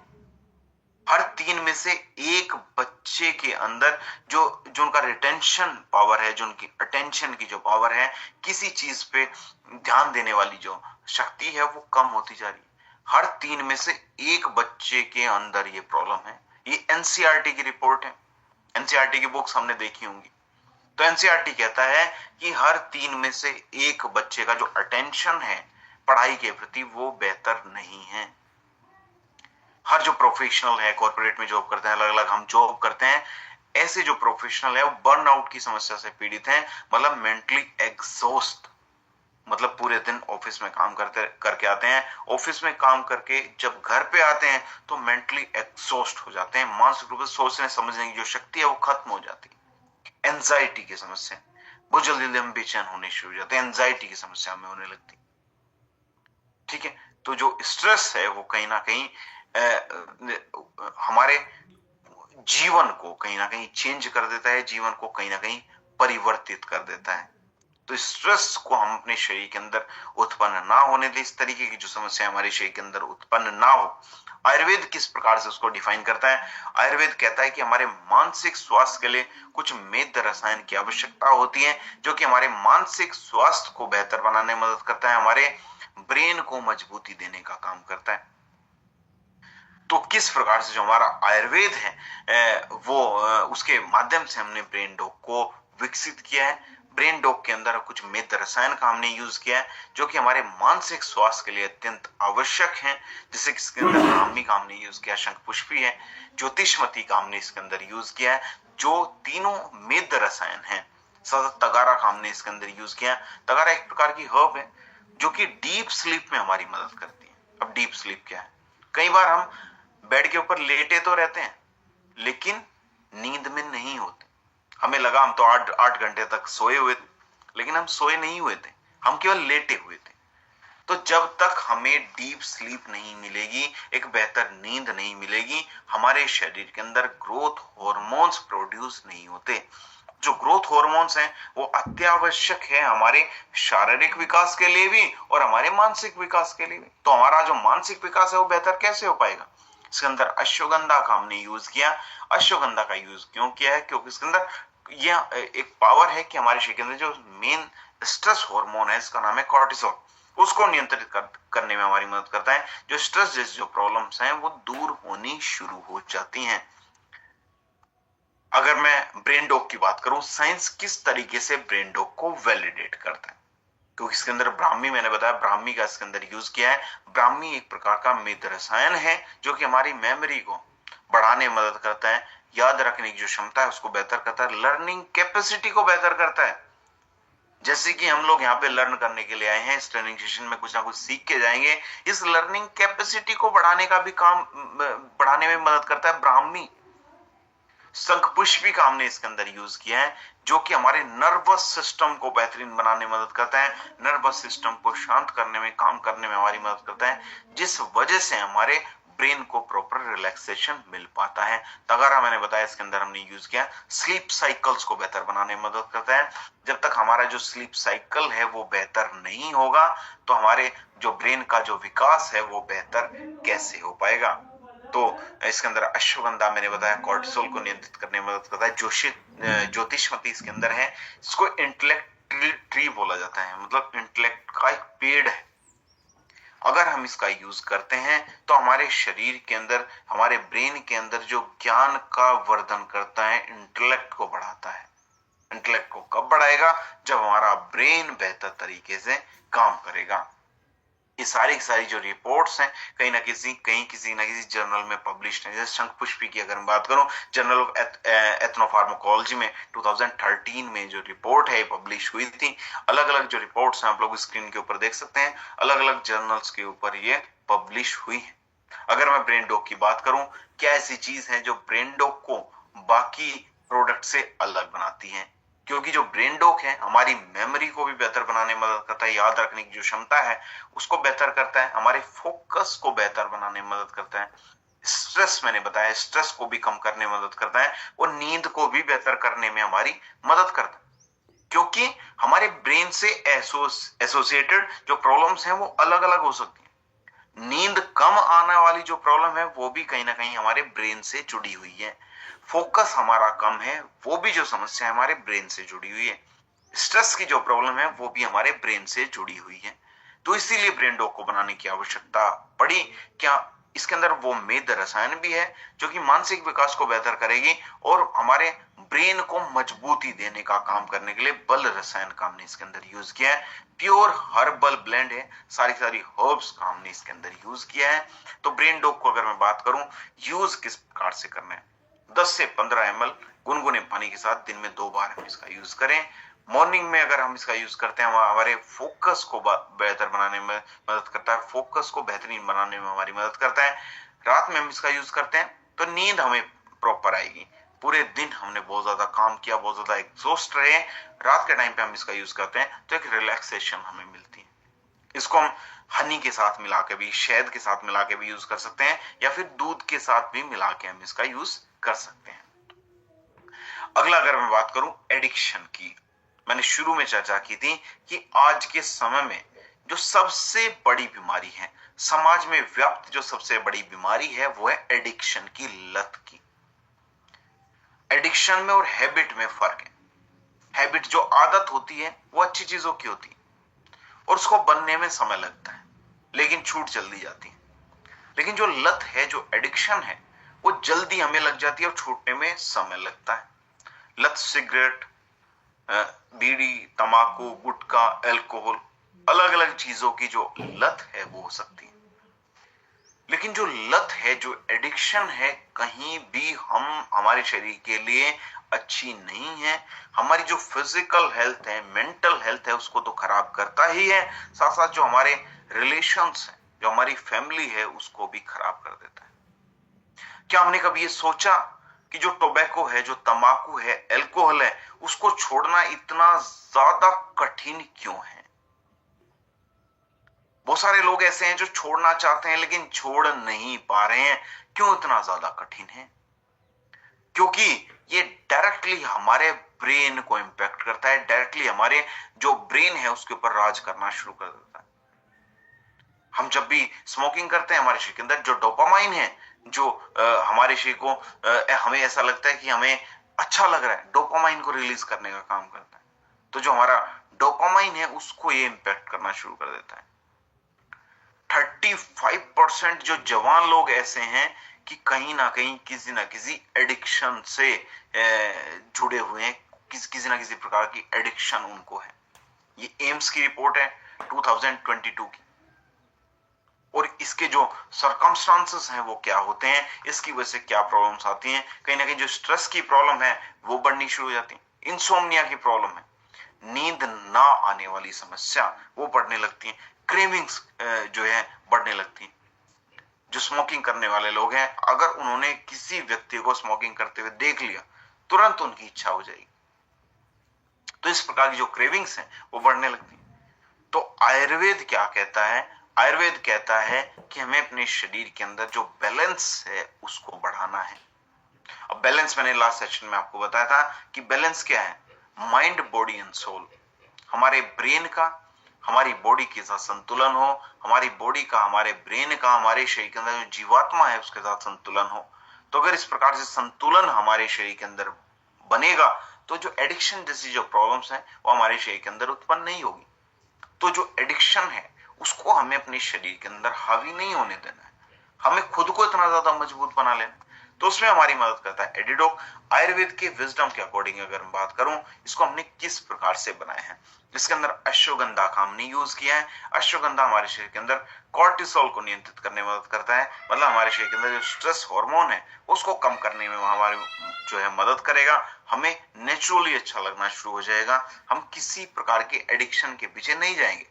हर 3 में से 1 बच्चे के अंदर जो उनका रिटेंशन पावर है, जो उनकी अटेंशन की जो पावर है, किसी चीज पे ध्यान देने वाली जो शक्ति है वो कम होती जा रही है। हर 3 में से 1 बच्चे के अंदर ये प्रॉब्लम है। ये एनसीईआरटी की रिपोर्ट है, एनसीईआरटी की बुक्स हमने देखी होंगी। तो एनसीईआरटी कहता है कि हर 3 में से 1 बच्चे का जो अटेंशन है पढ़ाई के प्रति वो बेहतर नहीं है। हर जो प्रोफेशनल है, कॉर्पोरेट में जॉब करते हैं, अलग अलग हम जॉब करते हैं, ऐसे जो प्रोफेशनल है वो बर्नआउट की समस्या से पीड़ित हैं, मतलब मेंटली एग्जॉस्ट, मतलब पूरे दिन ऑफिस में काम करके आते हैं, ऑफिस में काम करके जब घर पे आते हैं तो मेंटली एग्जॉस्ट हो जाते हैं, मानसिक रूप से सोचने समझने की जो शक्ति है वो खत्म हो जाती है। एंजाइटी की समस्या, बहुत जल्दी हम बेचैन होने शुरू हो जाते हैं, एंजाइटी की समस्या हमें होने लगती, ठीक है। तो जो स्ट्रेस है वो कहीं ना कहीं हमारे जीवन को कहीं ना कहीं चेंज कर देता है, जीवन को कहीं ना कहीं परिवर्तित कर देता है। तो स्ट्रेस को हम अपने शरीर के अंदर उत्पन्न ना होने दें, इस तरीके की जो समस्या हमारे शरीर के अंदर उत्पन्न ना हो। आयुर्वेद किस प्रकार से उसको डिफाइन करता है? आयुर्वेद कहता है कि हमारे मानसिक स्वास्थ्य के लिए कुछ मेद रसायन की आवश्यकता होती है, जो कि हमारे मानसिक स्वास्थ्य को बेहतर बनाने में मदद करता है, हमारे ब्रेन को मजबूती देने का काम करता है। तो किस प्रकार से जो हमारा आयुर्वेद है वो उसके माध्यम से हमने ब्रेन डॉग को विकसित किया है। ब्रेन डॉग के अंदर कुछ मेद रसायन का हमने यूज किया है जो कि हमारे मानसिक स्वास्थ्य के लिए अत्यंत आवश्यक है। जैसे कि इसके अंदर ब्राह्मी का हमने यूज किया, शंखपुष्पी है, ज्योतिषमती का हमने इसके अंदर यूज किया है, जो तीनों मेद रसायन है। तगारा का हमने इसके अंदर यूज किया। तगारा एक प्रकार की हर्ब है जो कि डीप स्लीप में हमारी मदद करती है। अब डीप स्लीप क्या है? कई बार हम बेड के ऊपर लेटे तो रहते हैं लेकिन नींद में नहीं होते। हमें लगा हम तो 8 घंटे तक सोए हुए थे, लेकिन हम सोए नहीं हुए थे, हम केवल लेटे हुए थे। तो जब तक हमें डीप स्लीप नहीं मिलेगी, एक बेहतर नींद नहीं मिलेगी, हमारे शरीर के अंदर ग्रोथ हॉर्मोन्स प्रोड्यूस नहीं होते। जो ग्रोथ हॉर्मोन्स हैं वो अत्यावश्यक है हमारे शारीरिक विकास के लिए भी और हमारे मानसिक विकास के लिए भी। तो हमारा जो मानसिक विकास है वो बेहतर कैसे हो पाएगा? इसके अंदर अश्वगंधा का हमने यूज किया। अश्वगंधा का यूज क्यों किया है? क्योंकि इसके अंदर यह एक पावर है कि हमारे शरीर के अंदर जो मेन स्ट्रेस हार्मोन है, इसका नाम है कॉर्टिसोल, उसको नियंत्रित करने में हमारी मदद करता है। जो स्ट्रेस जैसी जो प्रॉब्लम्स हैं वो दूर होनी शुरू हो जाती हैं। अगर मैं ब्रेन डॉग की बात करूं, साइंस किस तरीके से ब्रेन डॉग को वैलिडेट करता है? क्योंकि इसके अंदर ब्राह्मी, मैंने बताया ब्राह्मी का इसके अंदर यूज किया है। ब्राह्मी एक प्रकार का मेद रसायन है जो कि हमारी मेमोरी को बढ़ाने में मदद करता है, याद रखने की जो क्षमता है उसको बेहतर करता है, लर्निंग कैपेसिटी को बेहतर करता है। जैसे कि हम लोग यहाँ पे लर्न करने के लिए आए हैं, इस ट्रेनिंग सेशन में कुछ ना कुछ सीख के जाएंगे, इस लर्निंग कैपेसिटी को बढ़ाने का भी काम बढ़ाने में मदद करता है ब्राह्मी। शंखपुष्पी का हमने इसके अंदर यूज किया है जो कि हमारे नर्वस सिस्टम को बेहतरीन बनाने में मदद करता है, नर्वस सिस्टम को शांत करने में, काम करने में हमारी मदद करता है, जिस वजह से हमारे ब्रेन को प्रॉपर रिलैक्सेशन मिल पाता है। तगारा मैंने बताया इसके अंदर हमने यूज किया, स्लीप साइकिल्स को बेहतर बनाने में मदद करता है। जब तक हमारा जो स्लीप साइकिल है वो बेहतर नहीं होगा तो हमारे जो ब्रेन का जो विकास है वो बेहतर कैसे हो पाएगा? तो इसके अंदर अश्वगंधा मैंने बताया कॉर्टिसोल को नियंत्रित करने में मदद करता है। ज्योतिषमती इसके अंदर है, इसको इंटेलेक्ट ट्री बोला जाता है, मतलब इंटेलेक्ट का एक पेड़ है। अगर हम इसका यूज करते हैं तो हमारे शरीर के अंदर, हमारे ब्रेन के अंदर जो ज्ञान का वर्धन करता है, इंटेलेक्ट को बढ़ाता है। इंटेलेक्ट को कब बढ़ाएगा? जब हमारा ब्रेन बेहतर तरीके से काम करेगा। ये सारी की सारी जो रिपोर्ट्स हैं कहीं किसी ना किसी जर्नल में पब्लिश है। जैसे शंखपुष्पी की अगर मैं बात करूं, जर्नल ऑफ एथनोफार्माकोलॉजी में 2013 में जो रिपोर्ट है पब्लिश हुई थी। अलग अलग जो रिपोर्ट्स हैं आप लोग स्क्रीन के ऊपर देख सकते हैं, अलग अलग जर्नल्स के ऊपर ये पब्लिश हुई है। अगर मैं ब्रेन डॉग की बात करूं, क्या ऐसी चीज है जो ब्रेन डॉग को बाकी प्रोडक्ट से अलग बनाती है? क्योंकि जो ब्रेन डॉग है हमारी मेमोरी को भी बेहतर बनाने में मदद करता है, याद रखने की जो क्षमता है उसको बेहतर करता है, हमारे फोकस को बेहतर बनाने में मदद करता है, स्ट्रेस मैंने बताया स्ट्रेस को भी कम करने में मदद करता है और नींद को भी बेहतर करने में हमारी मदद करता है। क्योंकि हमारे ब्रेन से एसोसिएटेड जो प्रॉब्लम्स हैं वो अलग अलग हो सकती हैं। नींद कम आने वाली जो प्रॉब्लम है वो भी कहीं ना कहीं हमारे ब्रेन से जुड़ी हुई है। फोकस हमारा कम है, वो भी जो समस्या है हमारे ब्रेन से जुड़ी हुई है। स्ट्रेस की जो प्रॉब्लम है वो भी हमारे ब्रेन से जुड़ी हुई है। तो इसीलिए ब्रेन डॉग को बनाने की आवश्यकता पड़ी। क्या इसके अंदर वो मेद रसायन भी है जो कि मानसिक विकास को बेहतर करेगी और हमारे ब्रेन को मजबूती देने का काम करने के लिए बल रसायन का हमने इसके अंदर यूज किया है। प्योर हर्बल ब्लेंड है, सारी हर्ब्स का हमने इसके अंदर यूज किया है। तो ब्रेन डॉग को अगर मैं बात करूं, यूज किस प्रकार से करना है? 10 से 15 ml गुनगुने पानी के साथ दिन में 2 बार हम इसका यूज करें। मॉर्निंग में अगर हम इसका यूज करते हैं हमारे फोकस को बेहतर बनाने में मदद करता है, फोकस को बेहतरीन बनाने में हमारी मदद करता है। रात में हम इसका यूज करते हैं तो नींद हमें प्रॉपर आएगी। पूरे दिन हमने बहुत ज्यादा काम किया, बहुत ज्यादा एग्जॉस्ट रहे, रात के टाइम पे हम इसका यूज करते हैं तो एक रिलैक्सेशन हमें मिलती है। इसको हम हनी के साथ मिला के भी, शहद के साथ मिला के भी यूज कर सकते हैं या फिर दूध के साथ भी मिला के हम इसका यूज कर सकते हैं। अगला अगर मैं बात करूं एडिक्शन की, मैंने शुरू में चर्चा की थी कि आज के समय में जो सबसे बड़ी बीमारी है, समाज में व्याप्त जो सबसे बड़ी बीमारी है वो है एडिक्शन की लत की। एडिक्शन में और हैबिट में फर्क है। हैबिट जो आदत होती है वो अच्छी चीजों की होती है और उसको बनने में समय लगता है लेकिन छूट जल्दी जाती है। लेकिन जो लत है, जो एडिक्शन है, वो जल्दी हमें लग जाती है और छूटने में समय लगता है। लत सिगरेट, बीड़ी, तंबाकू, गुटखा, अल्कोहल, अलग अलग चीजों की जो लत है वो हो सकती है। लेकिन जो लत है, जो एडिक्शन है, कहीं भी हम हमारे शरीर के लिए अच्छी नहीं है। हमारी जो फिजिकल हेल्थ है, मेंटल हेल्थ है, उसको तो खराब करता ही है, साथ साथ जो हमारे रिलेशंस है, जो हमारी फैमिली है, उसको भी खराब कर देता है। क्या हमने कभी ये सोचा कि जो टोबैको है, जो तंबाकू है, अल्कोहल है, उसको छोड़ना इतना ज्यादा कठिन क्यों है? बहुत सारे लोग ऐसे हैं जो छोड़ना चाहते हैं लेकिन छोड़ नहीं पा रहे हैं। क्यों इतना ज्यादा कठिन है? क्योंकि ये डायरेक्टली हमारे ब्रेन को इंपैक्ट करता है, डायरेक्टली हमारे जो ब्रेन है उसके ऊपर राज करना शुरू कर देता है। हम जब भी स्मोकिंग करते हैं, हमारे शरीर के अंदर जो डोपामाइन है, जो हमारे शरीर को हमें ऐसा लगता है कि हमें अच्छा लग रहा है, डोपामाइन को रिलीज करने का काम करता है। तो जो हमारा डोपामाइन है उसको ये इंपैक्ट करना शुरू कर देता है। 35% जो जवान लोग ऐसे हैं कि कहीं ना कहीं किसी ना किसी एडिक्शन से जुड़े हुए हैं, किसी ना किसी प्रकार की एडिक्शन उनको है। ये एम्स की रिपोर्ट है 2022 की। और इसके जो सरकमस्टांसेस हैं वो क्या होते हैं, इसकी वजह से क्या प्रॉब्लम्स आती हैं, कहीं ना कहीं जो स्ट्रेस की प्रॉब्लम है वो बढ़नी शुरू हो जाती है, इंसोम्निया की प्रॉब्लम है, नींद ना आने वाली समस्या वो बढ़ने लगती है, क्रेविंग्स जो है बढ़ने लगती है। जो स्मोकिंग करने वाले लोग हैं, अगर उन्होंने किसी व्यक्ति को स्मोकिंग करते हुए देख लिया, तुरंत उनकी इच्छा हो जाएगी। तो इस प्रकार की जो क्रेविंग्स हैं वो बढ़ने लगती है। तो आयुर्वेद क्या कहता है? आयुर्वेद कहता है कि हमें अपने शरीर के अंदर जो बैलेंस है उसको बढ़ाना है। अब बैलेंस मैंने लास्ट सेशन में आपको बताया था कि बैलेंस क्या है? Mind, body and soul. हमारे ब्रेन का, हमारी बॉडी के साथ संतुलन हो, हमारी बॉडी का, हमारे ब्रेन का, हमारे शरीर के अंदर जो जीवात्मा है उसके साथ संतुलन हो। तो अगर इस प्रकार से संतुलन हमारे शरीर के अंदर बनेगा तो जो एडिक्शन जैसी जो प्रॉब्लम्स हैं वो हमारे शरीर के अंदर उत्पन्न नहीं होगी। तो जो एडिक्शन है उसको हमें अपने शरीर के अंदर हावी नहीं होने देना है, हमें खुद को इतना ज्यादा मजबूत बना लेना। तो उसमें हमारी मदद करता है एडिडोक। आयुर्वेद के विजडम के अकॉर्डिंग अगर मैं बात करूं, इसको हमने किस प्रकार से बनाया है, इसके अंदर अश्वगंधा का हमने यूज किया है। अश्वगंधा हमारे शरीर के अंदर कॉर्टिसोल को नियंत्रित करने में मदद करता है, मतलब हमारे शरीर के अंदर जो स्ट्रेस हार्मोन है उसको कम करने में हमारे जो है मदद करेगा। हमें नेचुरली अच्छा लगना शुरू हो जाएगा, हम किसी प्रकार के एडिक्शन के पीछे नहीं जाएंगे।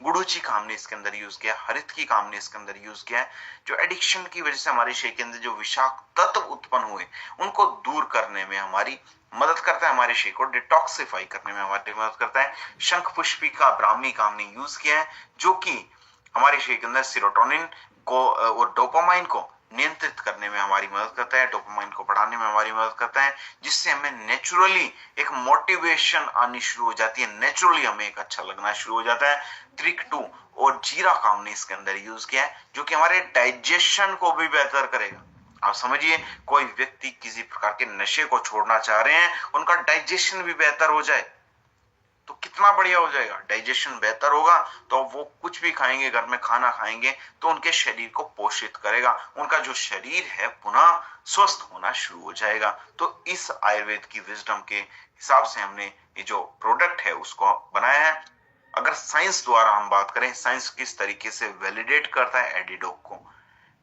गुडुची का हमने इसके अंदर यूज किया, हरित की का हमने इसके अंदर यूज किया है, जो एडिक्शन की वजह से हमारे शरीर के अंदर जो विषाक्त तत्व उत्पन्न हुए उनको दूर करने में हमारी मदद करता है, हमारे शरीर को डिटॉक्सिफाई करने में हमारी मदद करता है। शंख पुष्पी का, ब्राह्मी का हमने यूज किया है, जो कि हमारे शरीर के अंदर सीरोटोनिन को और डोपामाइन को नियंत्रित करने में हमारी मदद करता है, डोपामाइन को बढ़ाने में हमारी मदद करता है, जिससे हमें नेचुरली एक मोटिवेशन आनी शुरू हो जाती है, नेचुरली हमें एक अच्छा लगना शुरू हो जाता है। त्रिकटू और जीरा का हमने इसके अंदर यूज किया है, जो कि हमारे डाइजेशन को भी बेहतर करेगा। आप समझिए, कोई व्यक्ति किसी प्रकार के नशे को छोड़ना चाह रहे हैं, उनका डाइजेशन भी बेहतर हो जाए तो कितना बढ़िया हो जाएगा। डाइजेशन बेहतर होगा तो वो कुछ भी खाएंगे, घर में खाना खाएंगे तो उनके शरीर को पोषित करेगा, उनका जो शरीर है पुनः स्वस्थ होना शुरू हो जाएगा। तो इस आयुर्वेद की विजडम के हिसाब से हमने ये जो प्रोडक्ट है उसको बनाया है। अगर साइंस द्वारा हम बात करें, साइंस किस तरीके से वैलिडेट करता है एडिडोक को,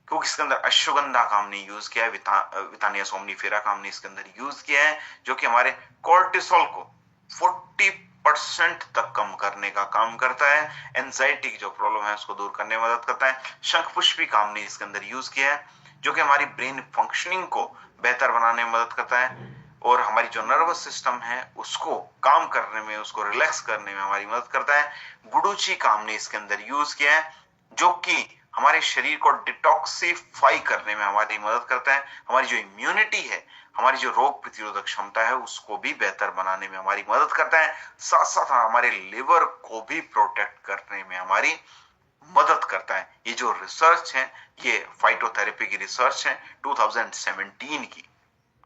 क्योंकि इसके अंदर अश्वगंधा का हमने यूज किया है, विथानिया सोमनीफेरा का हमने इसके अंदर यूज किया है, जो कि हमारे कोर्टिसोल को 40% तक कम करने का काम करता है, एंजाइटी की जो प्रॉब्लम है उसको दूर करने में मदद करता है। शंख पुष्पी का हमने इसके अंदर यूज किया है, जो कि हमारी ब्रेन फंक्शनिंग को बेहतर बनाने में मदद करता है और हमारी जो नर्वस सिस्टम है उसको काम करने में, उसको रिलैक्स करने में हमारी मदद करता है। गुडुची का हमने इसके अंदर यूज किया है, जो कि हमारे शरीर को डिटॉक्सिफाई करने में हमारी मदद करता है, हमारी जो इम्यूनिटी है, हमारी जो रोग प्रतिरोधक क्षमता है उसको भी बेहतर बनाने में हमारी मदद करता है, साथ साथ हमारे लिवर को भी प्रोटेक्ट करने में हमारी मदद करता है। ये जो रिसर्च है, ये फाइटोथेरेपी की रिसर्च है 2017 की।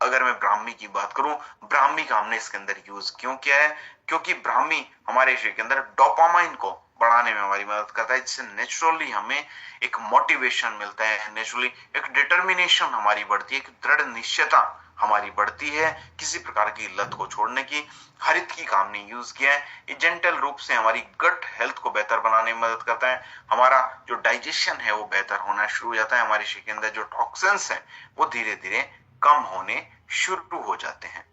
अगर मैं ब्राह्मी की बात करूं, ब्राह्मी का हमने इसके अंदर यूज क्यों किया है? क्योंकि ब्राह्मी हमारे शरीर के अंदर डोपामाइन को बढ़ाने में हमारी मदद करता है, जिससे नेचुरली हमें एक मोटिवेशन मिलता है, नेचुरली एक डिटर्मिनेशन हमारी बढ़ती है, एक दृढ़ निश्चयता हमारी बढ़ती है, किसी प्रकार की लत को छोड़ने की। हरित की काम ने यूज किया है, ये जेंटल रूप से हमारी गट हेल्थ को बेहतर बनाने में मदद करता है। हमारा जो डाइजेशन है वो बेहतर होना शुरू हो जाता है, हमारे शरीर के अंदर जो टॉक्सिन्स हैं वो धीरे धीरे कम होने शुरू हो जाते हैं।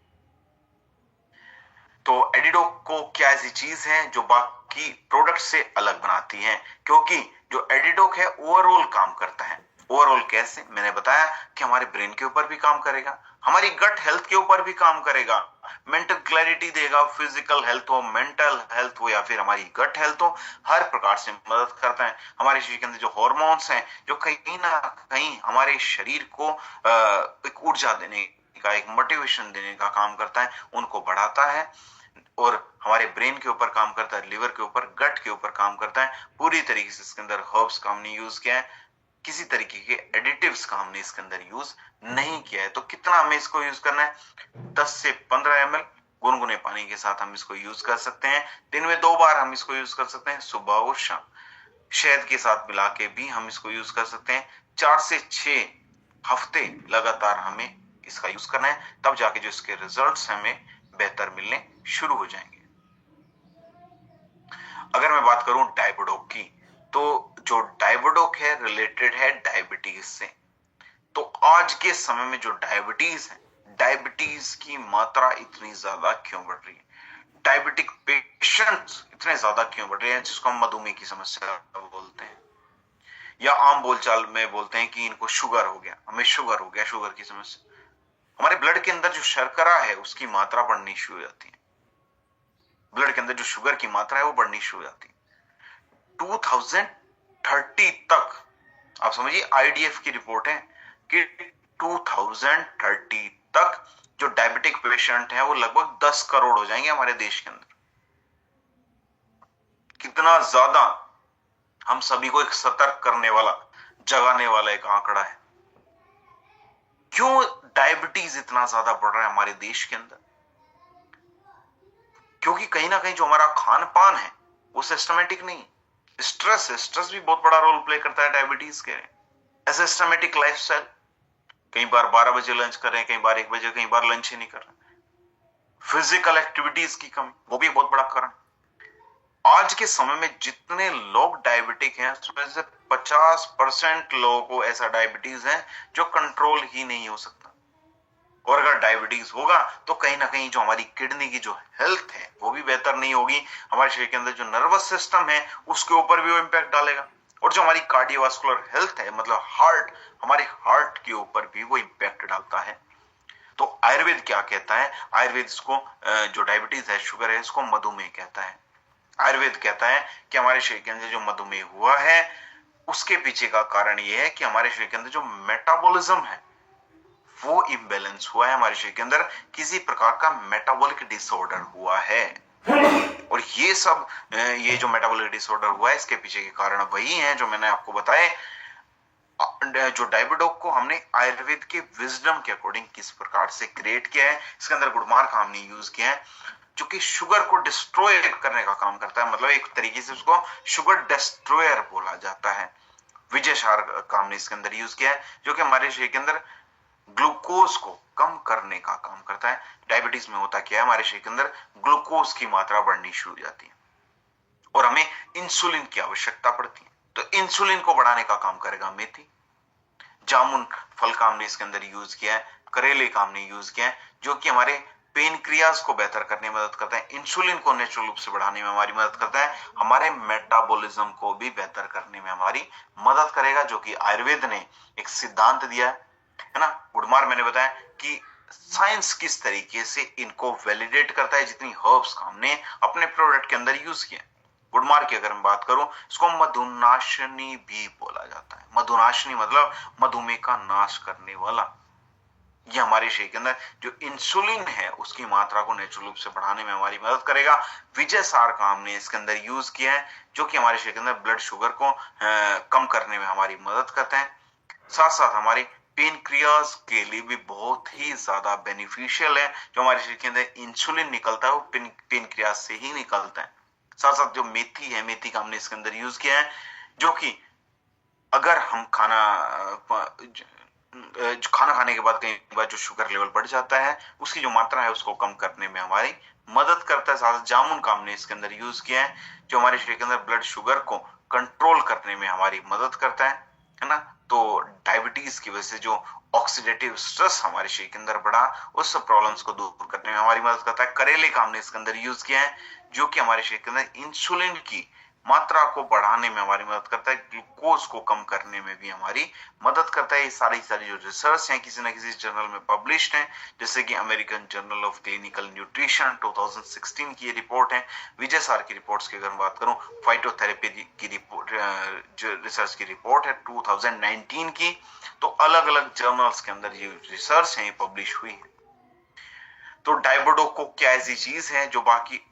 तो एडिडोक को क्या ऐसी चीज है जो बाकी प्रोडक्ट से अलग बनाती है, क्योंकि जो एडिडोक है ओवरऑल काम करता है। ओवरऑल कैसे, मैंने बताया कि हमारे ब्रेन के ऊपर भी काम करेगा, हमारी गट हेल्थ के ऊपर भी काम करेगा, मेंटल क्लैरिटी देगा, फिजिकल हेल्थ हो, मेंटल हेल्थ हो या फिर हमारी गट हेल्थ हो, हर प्रकार से मदद करता है। हमारे शरीर के अंदर जो हॉर्मोन्स हैं जो कहीं ना कहीं हमारे शरीर को एक ऊर्जा देने का, एक मोटिवेशन देने का काम करता है, उनको बढ़ाता है। और हमारे ब्रेन के ऊपर काम करता है, लिवर के ऊपर, गट के ऊपर काम करता है। पूरी तरीके से इसके अंदर हर्ब्स का हमने यूज किया है, किसी तरीके के एडिटिव्स का हमने इसके अंदर यूज नहीं किया है। तो कितना हमें इसको यूज करना है, 10 से 15 ml गुनगुने पानी के साथ हम इसको यूज कर सकते हैं। दिन में 2 बार हम इसको यूज कर सकते हैं, सुबह और शाम। शहद के साथ मिला के भी हम इसको यूज कर सकते हैं। 4 से 6 हफ्ते लगातार हमें इसका यूज करना है, तब जाके जो इसके रिजल्ट्स हमें बेहतर मिलने शुरू हो जाएंगे। अगर मैं बात करूं डायबिडोक की, तो जो डायबिडोक है रिलेटेड है डायबिटीज से। तो आज के समय में जो डायबिटीज है, डायबिटीज की मात्रा इतनी ज्यादा क्यों बढ़ रही है, डायबिटिक पेशेंट्स इतने ज्यादा क्यों बढ़ रहे हैं, जिसको हम मधुमेह की समस्या बोलते हैं, या आम बोलचाल में बोलते हैं कि इनको शुगर हो गया, हमें शुगर हो गया, शुगर की समस्या। हमारे ब्लड के अंदर जो शर्करा है उसकी मात्रा बढ़नी शुरू हो जाती है, ब्लड के अंदर जो शुगर की मात्रा है वो बढ़नी शुरू हो जाती है। 2030 तक, आप समझिए आईडीएफ की रिपोर्ट है कि 2030 तक जो डायबिटिक पेशेंट है वो लगभग 10 करोड़ हो जाएंगे हमारे देश के अंदर। कितना ज्यादा हम सभी को एक सतर्क करने वाला, जगाने वाला एक आंकड़ा है। क्यों डायबिटीज इतना ज्यादा बढ़ रहा है हमारे देश के अंदर, क्योंकि कहीं ना कहीं जो हमारा खान पान है वो सिस्टमेटिक नहीं। स्ट्रेस है, स्ट्रेस भी बहुत बड़ा रोल प्ले करता है डायबिटीज के। सिस्टमेटिक लाइफस्टाइल, कई बार 12 बजे लंच कर रहे हैं, कई बार 1 बजे, कई बार लंच ही नहीं कर रहे। फिजिकल एक्टिविटीज की कमी, वो भी बहुत बड़ा कारण। आज के समय में जितने लोग डायबिटिक हैं उसमें से 50% लोगों को ऐसा डायबिटीज है जो कंट्रोल ही नहीं हो सकता। और अगर डायबिटीज होगा तो कहीं ना कहीं जो हमारी किडनी की जो हेल्थ है वो भी बेहतर नहीं होगी, हमारे शरीर के अंदर जो नर्वस सिस्टम है उसके ऊपर भी वो इंपैक्ट डालेगा, और जो हमारी कार्डियोवास्कुलर हेल्थ है, मतलब हार्ट, हमारे हार्ट के ऊपर भी वो इंपैक्ट डालता है। तो आयुर्वेद क्या कहता है, आयुर्वेद इसको जो डायबिटीज है, शुगर है, इसको मधुमेह कहता है। आयुर्वेद कहता है कि हमारे शरीर के अंदर जो मधुमेह हुआ है उसके पीछे का कारण यह है कि हमारे शरीर के अंदर जो मेटाबॉलिज्म है वो इम्बैलेंस हुआ है, हमारे शरीर के अंदर किसी प्रकार का मेटाबॉलिक डिसऑर्डर हुआ है। और ये सब, ये जो मेटाबॉलिक डिसऑर्डर हुआ है इसके पीछे के कारण वही हैं जो मैंने आपको बताए। जो डायबिडोक को हमने आयुर्वेद के विजडम के अकॉर्डिंग किस प्रकार से क्रिएट किया है, इसके अंदर गुड़मार का हमने यूज किया है जो कि शुगर को डिस्ट्रॉय करने का काम करता है, मतलब एक तरीके से उसको शुगर डिस्ट्रॉयर बोला जाता है। विजय सार का हमने इसके अंदर यूज किया है जो कि हमारे शरीर के अंदर ग्लूकोज को कम करने का काम करता है। डायबिटीज में होता क्या है, हमारे शरीर के अंदर ग्लूकोज की मात्रा बढ़नी शुरू हो जाती है और हमें इंसुलिन की आवश्यकता पड़ती है। तो इंसुलिन को बढ़ाने का काम करेगा मेथी। जामुन फल का हमने इसके अंदर यूज किया है, करेले का हमने यूज किया है जो कि हमारे पेनक्रियाज को बेहतर करने में मदद करता है, इंसुलिन को नेचुरल रूप से बढ़ाने में हमारी मदद करता है, हमारे मेटाबॉलिज्म को भी बेहतर करने में हमारी मदद करेगा, जो कि आयुर्वेद ने एक सिद्धांत दिया है ना। गुडमार मैंने बताया कि साइंस किस तरीके से इनको वैलिडेट करता है, जितनी हर्ब्स का हमने अपने प्रोडक्ट के अंदर यूज किया। गुडमार की अगर मैं बात करूं, इसको मधुनाशनी भी बोला जाता है। मधुनाशनी मतलब मधुमेह का नाश करने वाला। ये हमारे शरीर के अंदर जो इंसुलिन है उसकी मात्रा को नेचुरल रूप से बढ़ाने में हमारी मदद करेगा। विजय सार का हमने इसके अंदर यूज किया है जो कि हमारे शरीर के अंदर ब्लड शुगर को कम करने में हमारी मदद करते हैं। साथ साथ हमारे पेनक्रियाज के लिए भी बहुत ही ज्यादा बेनिफिशियल है। जो हमारे शरीर के अंदर इंसुलिन निकलता है वो पेनक्रियाज से ही निकलता है। साथ साथ जो मेथी है, मेथी का हमने इसके अंदर यूज किया है जो कि अगर हम खाना जो खाना खाने के बाद कई बार जो शुगर लेवल बढ़ जाता है, उसकी जो मात्रा है उसको कम करने में हमारी मदद करता है। साथ जामुन का हमने इसके अंदर यूज किया है, जो हमारे शरीर के अंदर ब्लड शुगर को कंट्रोल करने में हमारी मदद करता है ना। तो डायबिटीज की वजह से जो ऑक्सीडेटिव स्ट्रेस हमारे शरीर के अंदर बढ़ा, उस सब प्रॉब्लम्स को दूर करने में हमारी मदद करता है। करेले का हमने इसके अंदर यूज किया है, जो कि हमारे शरीर के अंदर इंसुलिन की मात्रा को बढ़ाने में हमारी मदद करता है, ग्लूकोज को कम करने में भी हमारी मदद करता है। ये सारी जो रिसर्च हैं किसी ना किसी जर्नल में पब्लिश्ड हैं, जैसे कि American journal of clinical nutrition 2016 की ये रिपोर्ट है। विजय सार की रिपोर्ट्स की अगर मैं बात करूं, फाइटोथेरेपी की रिपोर्ट, जो रिसर्च की रिपोर्ट है 2019 की, तो अलग अलग जर्नल्स के अंदर ये रिसर्च है, ये पब्लिश हुई है। तो डायबोडोको क्या ऐसी चीज है जो बाकी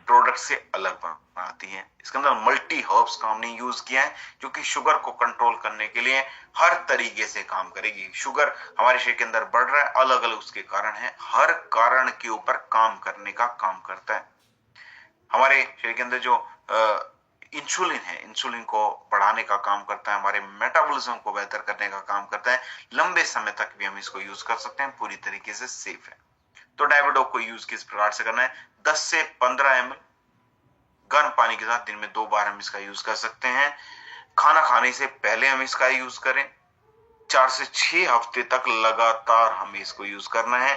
प्रोडक्ट से अलग बनाती है? इसके अंदर मल्टी हर्ब्स का हमने यूज किया है, जो कि शुगर को कंट्रोल करने के लिए हर तरीके से काम करेगी। शुगर हमारे शरीर के अंदर बढ़ रहा है, अलग अलग उसके कारण है, हर कारण के ऊपर काम करने का काम करता है। हमारे शरीर के अंदर जो इंसुलिन है, इंसुलिन को बढ़ाने का काम करता है, हमारे मेटाबॉलिज्म को बेहतर करने का काम करता है। लंबे समय तक भी हम इसको यूज कर सकते हैं, पूरी तरीके से सेफ है। तो डायबिडोक को यूज किस प्रकार से करना है? 10 से 15 ml गर्म पानी के साथ दिन में 2 बार हम इसका यूज कर सकते हैं। खाना खाने से पहले हम इसका यूज करें। 4 से 6 हफ्ते तक लगातार हमें इसको यूज करना है।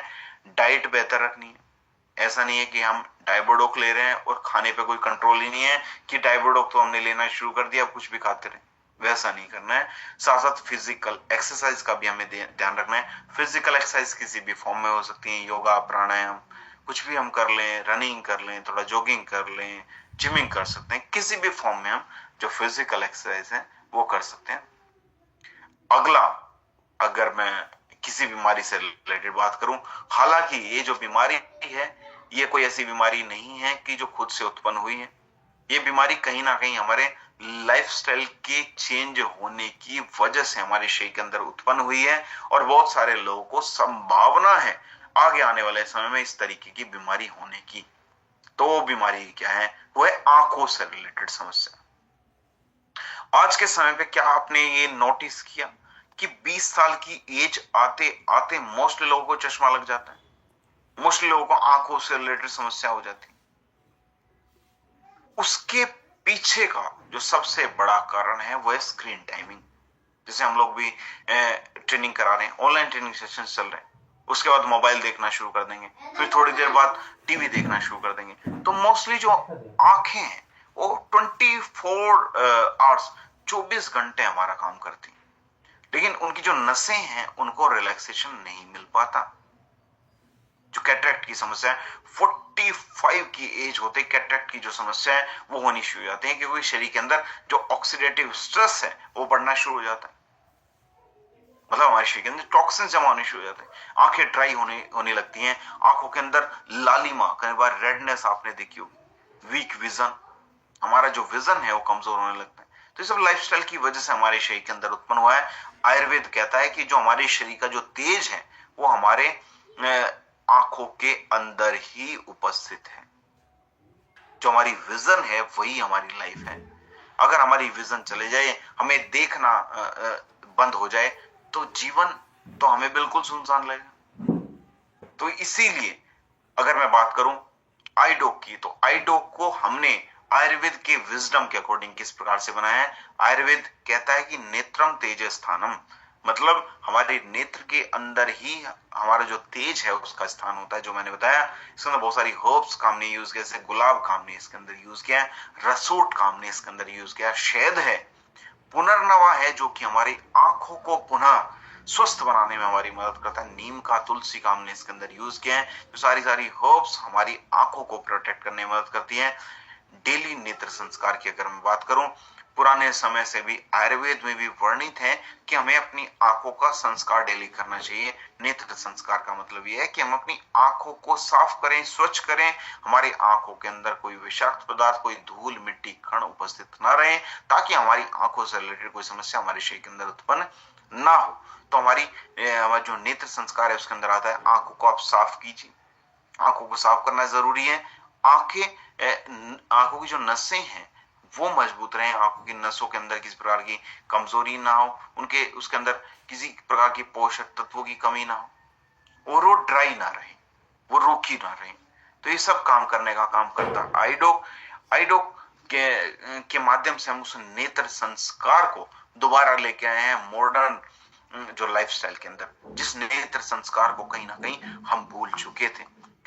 डाइट बेहतर रखनी है। ऐसा नहीं है कि हम डायबिडोक ले रहे हैं और खाने पे कोई कंट्रोल ही नहीं है कि डायबिडोक तो हमने लेना शुरू कर दिया, अब कुछ भी खाते रहे। वैसा नहीं करना है। साथ साथ फिजिकल एक्सरसाइज का भी हमें ध्यान रखना है। फिजिकल एक्सरसाइज किसी भी फॉर्म में हो सकती है, योगा, प्राणायाम, कुछ भी हम कर लें, रनिंग कर लें, थोड़ा जॉगिंग कर लें, जिमिंग कर सकते हैं। किसी भी फॉर्म में हम जो फिजिकल एक्सरसाइज है वो कर सकते हैं। अगला, अगर मैं किसी बीमारी से रिलेटेड बात करूं, हालांकि ये जो बीमारी है, ये कोई ऐसी बीमारी नहीं है कि जो खुद से उत्पन्न हुई है। ये बीमारी कहीं ना कहीं हमारे लाइफस्टाइल के चेंज होने की वजह से हमारे शरीर के अंदर उत्पन्न हुई है, और बहुत सारे लोगों को संभावना है आगे आने वाले समय में इस तरीके की बीमारी होने की। तो वो बीमारी क्या है? वो है आंखों से रिलेटेड समस्या। आज के समय पे क्या आपने ये नोटिस किया कि 20 साल की एज आते आते मोस्टली लोगों को चश्मा लग जाता है, मोस्टली लोगों को आंखों से रिलेटेड समस्या हो जाती है। उसके पीछे का जो सबसे बड़ा कारण है वो है स्क्रीन टाइमिंग। जैसे हम लोग भी ट्रेनिंग करा रहे हैं, ऑनलाइन ट्रेनिंग सेशन चल रहे हैं, उसके बाद मोबाइल देखना शुरू कर देंगे, फिर थोड़ी देर बाद टीवी देखना शुरू कर देंगे। तो मोस्टली जो आंखें हैं वो 24 आवर्स 24 घंटे हमारा काम करती हैं, लेकिन उनकी जो नसें हैं उनको रिलैक्सेशन नहीं मिल पाता। जो कैटरेक्ट की समस्या है, 45 की एज होते कैटरेक्ट की जो समस्या है वो होनी शुरू हो जाती है, क्योंकि शरीर के अंदर जो ऑक्सीडेटिव स्ट्रेस है वो बढ़ना शुरू हो जाता है। मतलब हमारे शरीर के अंदर टॉक्सिन जमा होने शुरू हो जाते हैं, आंखें ड्राई होने लगती हैं, आंखों के अंदर लालिमा, कई बार रेडनेस आपने देखी होगी, वीक विजन, हमारा जो विजन है वो कमजोर होने लगता है। तो ये सब लाइफस्टाइल की वजह से हमारे शरीर के अंदर उत्पन्न हुआ है। आयुर्वेद कहता है कि जो हमारे शरीर का जो तेज है वो हमारे आंखों के अंदर ही उपस्थित है। जो हमारी विजन है वही हमारी लाइफ है। अगर हमारी विजन चले जाए, हमें देखना बंद हो जाए, तो जीवन तो हमें बिल्कुल सुनसान लगेगा। तो इसीलिए अगर मैं बात करूं आईडोक की, तो आईडोक को हमने आयुर्वेद के विजडम के अकॉर्डिंग किस प्रकार से बनाया है? आयुर्वेद कहता है कि नेत्रम तेज स्थानम, मतलब हमारे नेत्र के अंदर ही हमारा जो तेज है उसका स्थान होता है। जो मैंने बताया, इसके अंदर बहुत सारी हर्ब्स का हमने यूज किया, जैसे गुलाब का हमने इसके अंदर यूज किया है, रसूट का हमने इसके अंदर यूज किया, शहद है, पुनर्नवा है जो कि हमारी आंखों को पुनः स्वस्थ बनाने में हमारी मदद करता है, नीम का, तुलसी का हमने इसके अंदर यूज किया है। जो सारी हर्ब्स हमारी आंखों को प्रोटेक्ट करने में मदद करती हैं। डेली नेत्र संस्कार की अगर मैं बात करूं, पुराने समय से भी आयुर्वेद में भी वर्णित है कि हमें अपनी आंखों का संस्कार डेली करना चाहिए। नेत्र संस्कार का मतलब यह है कि हम अपनी आंखों को साफ करें, स्वच्छ करें, हमारी आंखों के अंदर कोई विषाक्त पदार्थ, कोई धूल, मिट्टी, कण उपस्थित ना रहे, ताकि हमारी आंखों से रिलेटेड कोई समस्या हमारे शरीर के अंदर उत्पन्न ना हो। तो हमारी जो नेत्र संस्कार है उसके अंदर आता है आंखों को आप साफ कीजिए। आंखों को साफ करना जरूरी है। आंखों की जो नसें हैं वो मजबूत रहे, आंखों की नसों के अंदर किसी प्रकार की कमजोरी ना हो, उनके उसके अंदर किसी प्रकार की पोषक तत्वों की कमी ना हो, और वो ड्राई ना रहे, वो रूखी ना रहे। तो ये सब काम करने का काम करता है आईडोक। आईडोक के माध्यम से हम उस नेत्र संस्कार को दोबारा लेके आए हैं मॉडर्न जो लाइफस्टाइल के अंदर, जिस नेत्र संस्कार को कहीं ना कहीं हम भूल चुके थे।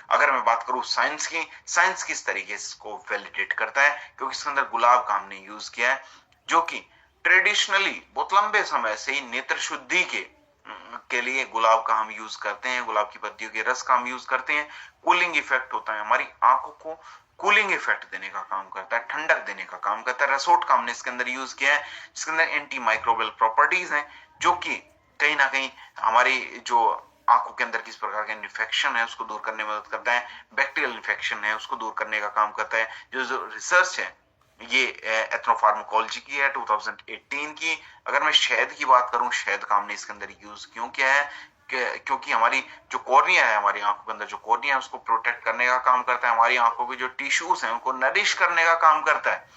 अगर मैं बात करूं साइंस की, साइंस किस तरीके से इसको वैलिडेट करता है, क्योंकि इसके अंदर गुलाब का हमने यूज किया है, जो कि ट्रेडिशनली बहुत लंबे समय से ही नेत्र शुद्धि के लिए गुलाब का हम यूज करते हैं, गुलाब की पत्तियों के रस का हम यूज करते हैं। कूलिंग इफेक्ट होता है, हमारी आंखों को कूलिंग इफेक्ट देने का काम करता है, ठंडक देने का काम करता है। रसोट का हमने इसके अंदर यूज किया है, जिसके अंदर एंटी माइक्रोबियल प्रॉपर्टीज हैं, जो कि कहीं ना कहीं हमारी जो आंखों के अंदर किस प्रकार का इन्फेक्शन है उसको दूर करने में मदद करता है, बैक्टीरियल इन्फेक्शन है उसको दूर करने का काम करता है। जो रिसर्च है ये एथनोफार्माकोलॉजी की है 2018 की। अगर मैं शहद की बात करूं, शहद का हमने इसके अंदर यूज क्यों किया है, क्योंकि हमारी जो कॉर्निया है, हमारी आंखों के अंदर जो कॉर्निया है उसको प्रोटेक्ट करने का काम करता है, हमारी आंखों के जो टिश्यूज हैं उनको नरिश करने का काम करता है।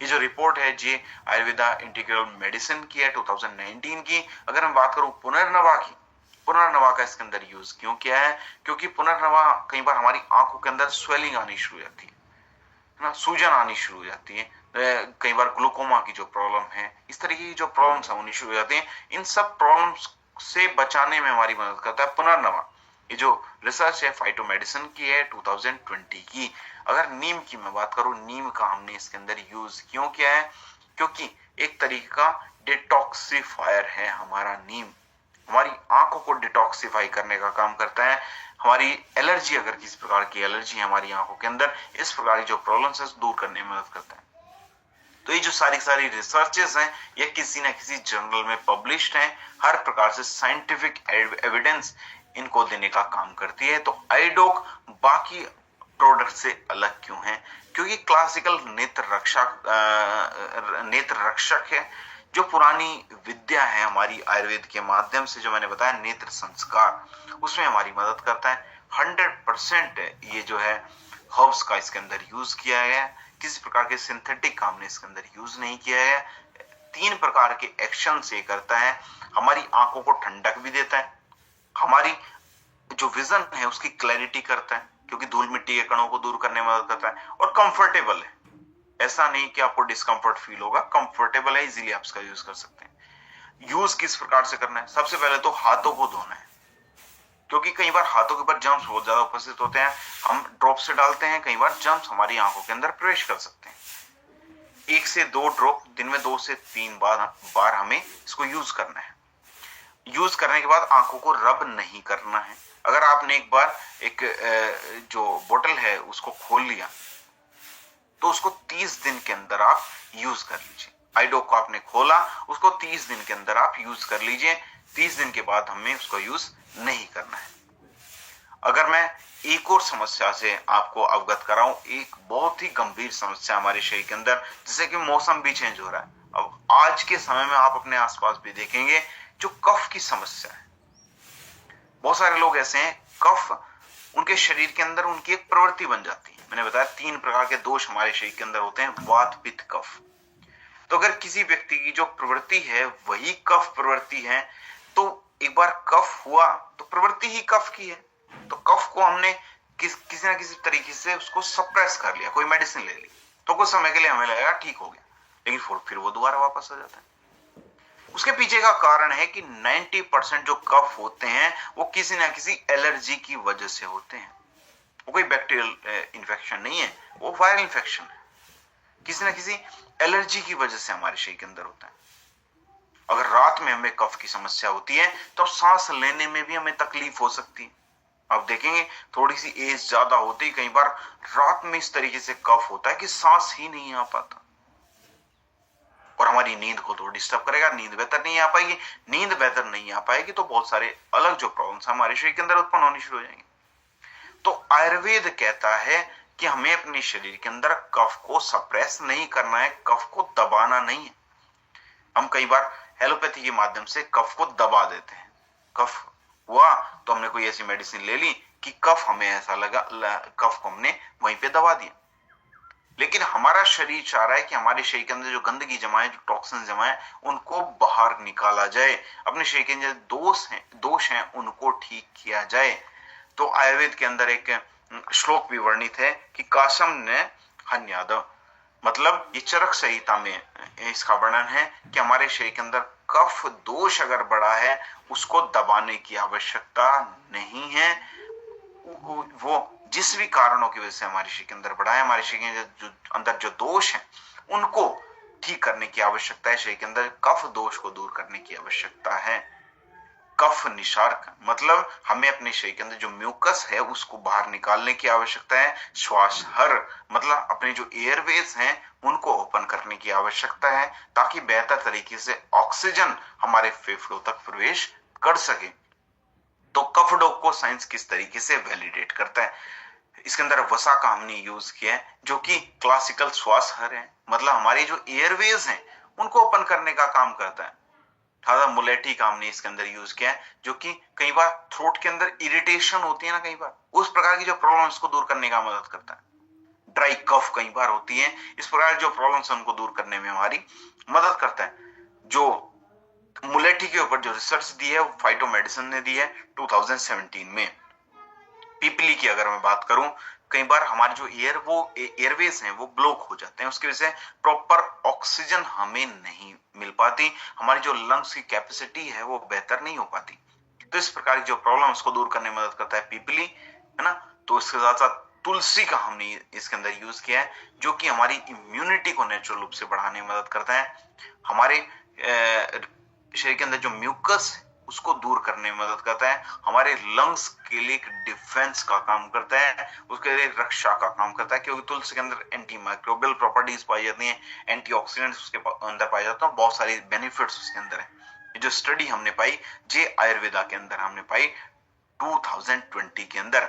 ये जो रिपोर्ट है जी आयुर्वेदा इंटीग्रल मेडिसिन की है 2019 की। अगर मैं बात करूं पुनर्नवा की, पुनर्नवा का इसके अंदर यूज क्यों किया है, क्योंकि पुनर्नवा कई बार हमारी आंखों के अंदर स्वेलिंग आनी शुरू हो जाती है ना, सूजन आनी शुरू हो जाती है, कई बार ग्लूकोमा की जो प्रॉब्लम है, इस तरीके की जो प्रॉब्लम्स होनी शुरू हो जाती हैं, इन सब प्रॉब्लम्स से बचाने में हमारी मदद करता है पुनर्नवा। ये जो रिसर्च है फाइटोमेडिसिन की है 2020 की। अगर नीम की मैं बात करूं, नीम का हमने इसके अंदर यूज क्यों किया है, क्योंकि एक तरीके का डिटॉक्सिफायर है हमारा नीम, हमारी आंखों को डिटॉक्सिफाई करने का काम करता है। हमारी एलर्जी, अगर किसी प्रकार की एलर्जी है हमारी आंखों के अंदर, इस प्रकार की जो प्रॉब्लम्स है दूर करने में मदद करता है। तो ये जो सारी रिसर्चेस हैं ये किसी ना किसी जर्नल में पब्लिश्ड हैं, हर प्रकार से साइंटिफिक एविडेंस इनको देने का काम करती है। तो आईडोक बाकी प्रोडक्ट से अलग क्यों है, क्योंकि क्लासिकल नेत्र रक्षक है, जो पुरानी विद्या है हमारी आयुर्वेद के माध्यम से, जो मैंने बताया नेत्र संस्कार, उसमें हमारी मदद करता है। 100% ये जो है हर्ब्स का इसके अंदर यूज किया गया है, किसी प्रकार के सिंथेटिक काम ने इसके अंदर यूज नहीं किया है। 3 प्रकार के एक्शन से करता है, हमारी आंखों को ठंडक भी देता है, हमारी जो विजन है उसकी क्लैरिटी करता है, क्योंकि धूल मिट्टी के कणों को दूर करने में मदद करता है, और कंफर्टेबल है, ऐसा नहीं कि आपको डिस्कंफर्ट फील होगा, कंफर्टेबल है, इजीली आप इसका यूज कर सकते हैं। यूज किस प्रकार से करना है, सबसे पहले तो हाथों को धोना है, क्योंकि कई बार हाथों के ऊपर जर्म्स बहुत ज्यादा उपस्थित होते हैं, हम ड्रॉप से डालते हैं, कई बार जर्म्स हमारी आंखों के अंदर प्रवेश कर सकते हैं। 1 से 2 ड्रॉप दिन में 2 से 3 बार हमें इसको यूज करना है। यूज करने के बाद आंखों को रब नहीं करना है। अगर आपने एक बार एक जो बोतल है उसको खोल लिया, तो उसको 30 दिन के अंदर आप यूज कर लीजिए। आईडोक को आपने खोला, उसको 30 दिन के अंदर आप यूज कर लीजिए, 30 दिन के बाद हमें उसको यूज नहीं करना है। अगर मैं एक और समस्या से आपको अवगत कराऊं, एक बहुत ही गंभीर समस्या हमारे शरीर के अंदर, जैसे कि मौसम भी चेंज हो रहा है, अब आज के समय में आप अपने आसपास भी देखेंगे जो कफ की समस्या है, बहुत सारे लोग ऐसे हैं, कफ उनके शरीर के अंदर उनकी एक प्रवृत्ति बन जाती है। मैंने बताया 3 प्रकार के दोष हमारे शरीर के अंदर होते हैं, वात पित्त कफ। तो अगर किसी व्यक्ति की जो प्रवृत्ति है वही कफ प्रवृत्ति है, तो एक बार कफ हुआ तो प्रवृत्ति ही कफ की है, तो कफ को हमने किसी ना किसी तरीके से उसको सप्रेस कर लिया, कोई मेडिसिन ले ली, तो कुछ समय के लिए हमें लगेगा ठीक हो गया, लेकिन फिर वो दोबारा वापस आ जाता है। उसके पीछे का कारण है कि 90% जो कफ होते हैं वो किसी ना किसी एलर्जी की वजह से होते हैं। वो कोई बैक्टीरियल इन्फेक्शन नहीं है, वो वायरल इन्फेक्शन है, किसी ना किसी एलर्जी की वजह से हमारे शरीर के अंदर होता है। अगर रात में हमें कफ की समस्या होती है तो सांस लेने में भी हमें तकलीफ हो सकती है। आप देखेंगे थोड़ी सी एज ज्यादा होती है, कई बार रात में इस तरीके से कफ होता है कि सांस ही नहीं आ पाता, और हमारी नींद को तो डिस्टर्ब करेगा, नींद बेहतर नहीं आ पाएगी, नींद बेहतर नहीं आ पाएगी तो बहुत सारे अलग जो प्रॉब्लम्स हमारे शरीर के अंदर उत्पन्न होनी शुरू हो जाएंगे। तो आयुर्वेद कहता है कि हमें अपने शरीर के अंदर कफ को सप्रेस नहीं करना है, कफ को दबाना नहीं है। हम कई बार एलोपैथी के माध्यम से कफ को दबा देते हैं, कफ हुआ तो हमने कोई ऐसी मेडिसिन ले ली कि कफ हमें ऐसा लगा, कफ को हमने वहीं पे दबा दिया। लेकिन हमारा शरीर चाह रहा है कि हमारे शरीर के अंदर जो गंदगी जमा है, जो टॉक्सिन जमा है, उनको बाहर निकाला जाए, अपने शरीर के अंदर दोष हैं उनको ठीक किया जाए। तो आयुर्वेद के अंदर एक श्लोक भी वर्णित है कि काशम ने हन्याद, मतलब ये चरक संहिता में इसका वर्णन है कि हमारे शरीर के अंदर कफ दोष अगर बढ़ा है उसको दबाने की आवश्यकता नहीं है। वो जिस भी कारणों की वजह से हमारे शरीर के अंदर बढ़ा है, हमारे शरीर के अंदर जो दोष है उनको ठीक करने की आवश्यकता है। शरीर के अंदर कफ दोष को दूर करने की आवश्यकता है। कफ निशार्क, मतलब हमें अपने शरीर के अंदर जो म्यूकस है उसको बाहर निकालने की आवश्यकता है। श्वास हर, मतलब अपने जो एयरवेज हैं उनको ओपन करने की आवश्यकता है ताकि बेहतर तरीके से ऑक्सीजन हमारे फेफड़ों तक प्रवेश कर सके। तो कफ डोक को साइंस किस तरीके से वैलिडेट करता है? इसके अंदर वसा का हमने यूज किया है जो कि क्लासिकल श्वास हर है, मतलब हमारे जो एयरवेज हैं उनको ओपन करने का काम करता है। खासा मुलेठी का हमने इसके अंदर यूज किया है जो कि कई बार थ्रोट के अंदर इरिटेशन होती है ना, कई बार उस प्रकार की जो प्रॉब्लम इसको दूर करने का मदद करता है। ड्राई कफ कई बार होती है, इस प्रकार जो प्रॉब्लम्स उनको दूर करने में हमारी मदद करता है। जो मुलेठी के ऊपर जो रिसर्च दी है वो फाइटो मेडिसिन ने दी है 2017 में। पीपली की अगर मैं बात करूं, कई बार हमारे जो एयरवेज हैं वो ब्लॉक हो जाते हैं, उसकी वजह से प्रॉपर ऑक्सीजन हमें नहीं मिल पाती, हमारी जो लंग्स की कैपेसिटी है वो बेहतर नहीं हो पाती। तो इस प्रकार की जो प्रॉब्लम उसको दूर करने में मदद करता है पीपली, है ना। तो इसके साथ साथ तुलसी का हमने इसके अंदर यूज किया है जो कि हमारी इम्यूनिटी को नेचुरल रूप से बढ़ाने में मदद करता है। हमारे शरीर के अंदर जो म्यूकस उसको दूर करने में मदद करता है, हमारे लंग्स के लिए एक डिफेंस का काम करता है, उसके लिए रक्षा का काम करता है, क्योंकि तुलसी के अंदर एंटी माइक्रोबियल प्रॉपर्टीज पाई जाती हैं, एंटीऑक्सीडेंट्स उसके अंदर पाए जाते हैं, बहुत सारी बेनिफिट्स उसके अंदर है। ये जो स्टडी हमने पाई जे आयुर्वेदा के अंदर हमने पाई 2020 के अंदर,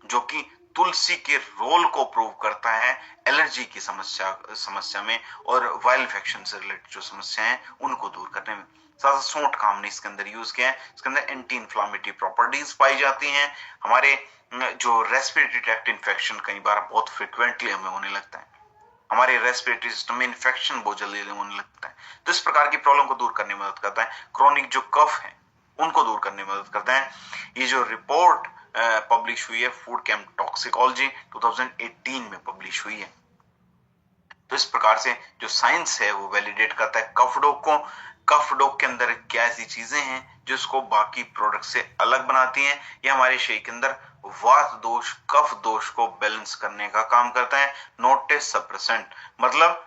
जो कि तुलसी के रोल को प्रूव करता है एलर्जी की समस्या में और वायरल इन्फेक्शन से रिलेटेड जो समस्या है उनको दूर करने में। साथ सूंठ का हमने इसके अंदर यूज किया है, इसके अंदर एंटी इंफ्लामेटरी प्रॉपर्टीज पाई जाती हैं। हमारे जो रेस्पिरेटरी ट्रैक्ट इन्फेक्शन कई बार बहुत फ्रिक्वेंटली हमें होने लगता है, हमारे रेस्पिरेटरी सिस्टम में इन्फेक्शन बहुत जल्दी होने लगता है, तो इस प्रकार की प्रॉब्लम को दूर करने में मदद करता है। क्रोनिक जो कफ है उनको दूर करने में मदद करता है। ये जो रिपोर्ट पब्लिश हुई है फूड केम टॉक्सिकोलॉजी 2018 में पब्लिश हुई है। तो इस प्रकार से जो साइंस है वो वैलिडेट करता है कफ डोक को। कफ डोक के अंदर क्या ऐसी चीजें हैं जो इसको बाकी प्रोडक्ट से अलग बनाती हैं? ये हमारे शरीर के अंदर वात दोष, कफ दोष को बैलेंस करने का काम करता है। नोटिस सप्रेसेंट, मतलब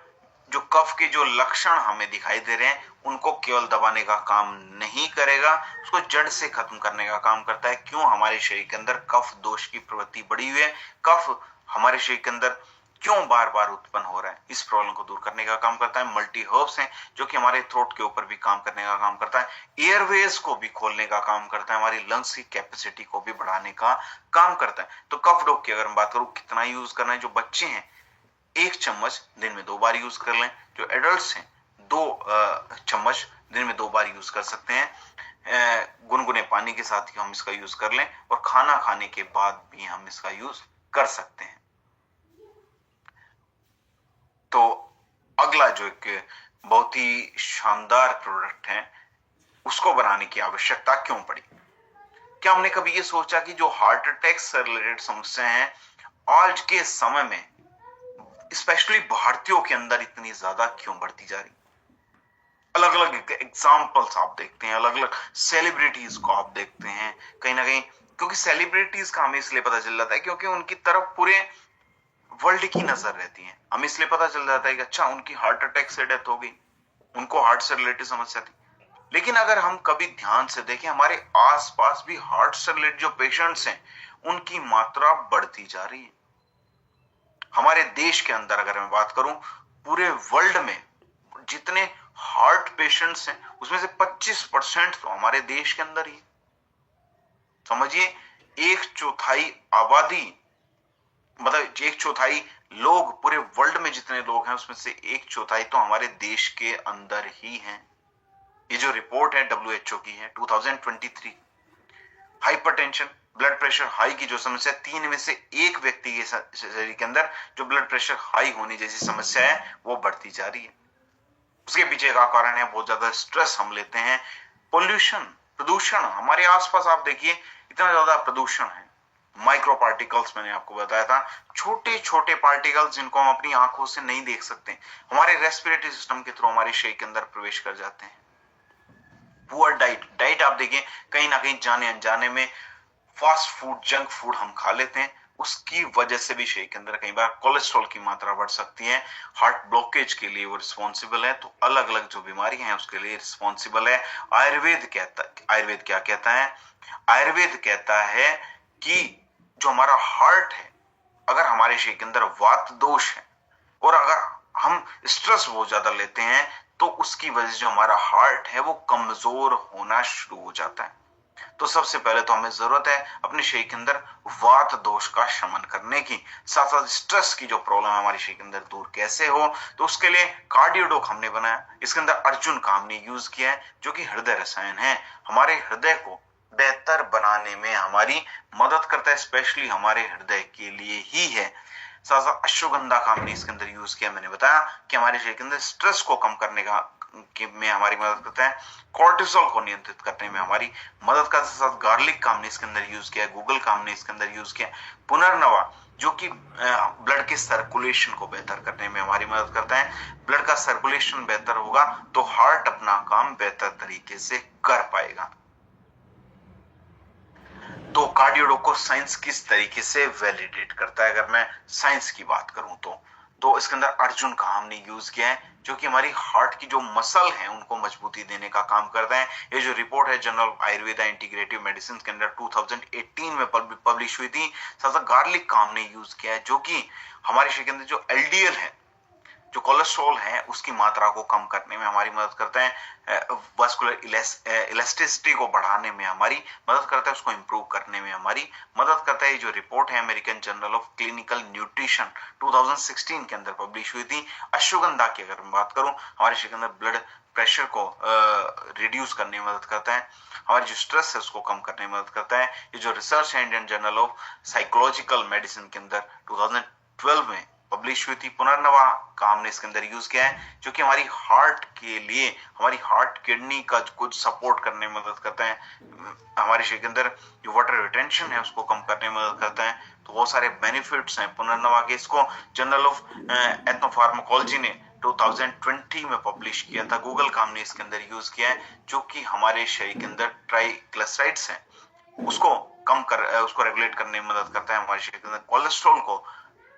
जो कफ के जो लक्षण हमें दिखाई दे रहे हैं उनको केवल दबाने का काम नहीं करेगा, उसको जड़ से खत्म करने का काम करता है। क्यों हमारे शरीर के अंदर कफ दोष की प्रवृत्ति बढ़ी हुई है, कफ हमारे शरीर के अंदर क्यों बार बार उत्पन्न हो रहा है, इस प्रॉब्लम को दूर करने का काम करता है। मल्टी हर्ब्स हैं जो कि हमारे थ्रोट के ऊपर भी काम करने का काम करता है, एयरवेज को भी खोलने का काम करता है, हमारी लंग्स की कैपेसिटी को भी बढ़ाने का काम करता है। तो कफ डोक की अगर मैं बात करूं कितना यूज करना है, जो बच्चे हैं 1 चम्मच दिन में 2 बार यूज कर लें, जो एडल्ट्स हैं 2 चम्मच दिन में 2 बार यूज कर सकते हैं। गुनगुने पानी के साथ ही हम इसका यूज कर लें और खाना खाने के बाद भी हम इसका यूज कर सकते हैं। तो अगला जो एक बहुत ही शानदार प्रोडक्ट है उसको बनाने की आवश्यकता क्यों पड़ी? क्या हमने कभी ये सोचा कि जो हार्ट अटैक से रिलेटेड समस्या है आज के समय में स्पेशली भारतीयों के अंदर इतनी ज्यादा क्यों बढ़ती जा रही? अलग अलग एग्जाम्पल्स आप देखते हैं, अलग अलग सेलिब्रिटीज को आप देखते हैं, कहीं ना कहीं क्योंकि सेलिब्रिटीज का हमें इसलिए पता चल जाता है क्योंकि उनकी तरफ पूरे वर्ल्ड की नजर रहती है। हमें इसलिए पता चल जाता है कि अच्छा उनकी हार्ट अटैक से डेथ हो गई, उनको हार्ट से रिलेटेड समस्या थी। लेकिन अगर हम कभी ध्यान से देखें हमारे आसपास भी हार्ट से रिलेटेड जो पेशेंट्स हैं उनकी मात्रा बढ़ती जा रही है। हमारे देश के अंदर अगर मैं बात करूं पूरे वर्ल्ड में जितने हार्ट पेशेंट्स हैं उसमें से 25% तो हमारे देश के अंदर ही। समझिए 1/4 आबादी, मतलब 1/4 लोग पूरे वर्ल्ड में जितने लोग हैं उसमें से 1/4 तो हमारे देश के अंदर ही हैं। ये जो रिपोर्ट है WHO की है 2023। हाइपरटेंशन, ब्लड प्रेशर हाई की जो समस्या, 3 में से 1 व्यक्ति के शरीर के अंदर जो ब्लड प्रेशर हाई होने जैसी समस्या है वो बढ़ती जा रही है। उसके पीछे का कारण है बहुत ज्यादा स्ट्रेस हम लेते हैं, पोल्यूशन, प्रदूषण। हमारे आसपास आप देखिए इतना ज्यादा प्रदूषण है, माइक्रो पार्टिकल्स मैंने आपको बताया था, छोटे छोटे पार्टिकल्स जिनको हम अपनी आंखों से नहीं देख सकते, हमारे रेस्पिरेटरी सिस्टम के थ्रू हमारे शरीर के अंदर प्रवेश कर जाते हैं। पुअर डाइट आप देखिए, कहीं ना कहीं जाने अनजाने में फास्ट फूड, जंक फूड हम खा लेते हैं, उसकी वजह से भी शरीर के अंदर कई बार कोलेस्ट्रॉल की मात्रा बढ़ सकती है, हार्ट ब्लॉकेज के लिए वो रिस्पॉन्सिबल है। तो अलग अलग जो बीमारियां हैं उसके लिए रिस्पॉन्सिबल है। आयुर्वेद क्या कहता है? आयुर्वेद कहता है कि जो हमारा हार्ट है, अगर हमारे शरीर के अंदर वात दोष है और अगर हम स्ट्रेस बहुत ज्यादा लेते हैं तो उसकी वजह से जो हमारा हार्ट है वो कमजोर होना शुरू हो जाता है। तो सबसे पहले तो हमें जरूरत है अपने शरीर के अंदर वात दोष का शमन करने की, साथ साथ स्ट्रेस की जो प्रॉब्लम है हमारे शरीर के अंदर दूर कैसे हो, तो उसके लिए कार्डियोडोक हमने बनाया। इसके अंदर अर्जुन का हमने यूज किया है जो कि हृदय रसायन है, हमारे हृदय को बेहतर बनाने में हमारी मदद करता है, स्पेशली हमारे हृदय के लिए ही है। साथ साथ अश्वगंधा का हमने इसके अंदर यूज किया, मैंने बताया कि हमारे शरीर के अंदर स्ट्रेस को कम करने का में हमारी मदद करता है, कोर्टिसोल को नियंत्रित करने में हमारी मदद करता है। साथ गार्लिक का हमने इसके अंदर यूज किया, गूगल का हमने इसके अंदर यूज किया, पुनर्नवा जो कि ब्लड के सर्कुलेशन को बेहतर करने में हमारी मदद करता है। ब्लड का सर्कुलेशन बेहतर होगा तो हार्ट अपना काम बेहतर तरीके से कर पाएगा। तो कार्डियोडोक को साइंस किस तरीके से वैलिडेट करता है, अगर मैं साइंस की बात करूं तो इसके अंदर अर्जुन का हमने यूज किया है जो कि हमारी हार्ट की जो मसल है उनको मजबूती देने का काम करता है। ये जो रिपोर्ट है general of Ayurveda integrative medicine के अंदर 2018 में पब्लिश हुई थी। साथ गार्लिक का हमने यूज किया है जो कि हमारे शरीर के अंदर जो एलडीएल है, जो कोलेस्ट्रॉल है, उसकी मात्रा को कम करने में हमारी मदद करता है, वास्कुलर इलास्टिसिटी को बढ़ाने में हमारी मदद करता है, उसको इंप्रूव करने में हमारी मदद करता है। ये जो रिपोर्ट है American journal of clinical nutrition 2016 के अंदर पब्लिश हुई थी। अश्वगंधा की अगर मैं बात करूं, हमारे शरीर के अंदर ब्लड प्रेशर को रिड्यूस करने में मदद करता है, हमारी जो स्ट्रेस है उसको कम करने में मदद करता है। ये जो रिसर्च है Indian journal of psychological medicine के अंदर 2012 में पब्लिश हुई थी। पुनर्नवा का हमने इसके अंदर यूज किया है जो कि हमारी हार्ट के लिए, हमारी हार्ट किडनी का कुछ सपोर्ट करने में मदद करता है, हमारे शरीर के अंदर जो वाटर रिटेंशन है उसको कम करने में मदद करता है। तो बहुत सारे बेनिफिट्स हैं पुनर्नवा के। इसको जर्नल ऑफ एथनोफार्माकोलॉजी ने 2020 में पब्लिश किया था। गूगल का हमने इसके अंदर यूज किया है जो कि हमारे शरीर के अंदर ट्राइग्लिसराइड्स हैं उसको उसको रेगुलेट करने में मदद करता है, हमारे शरीर के अंदर कोलेस्ट्रॉल को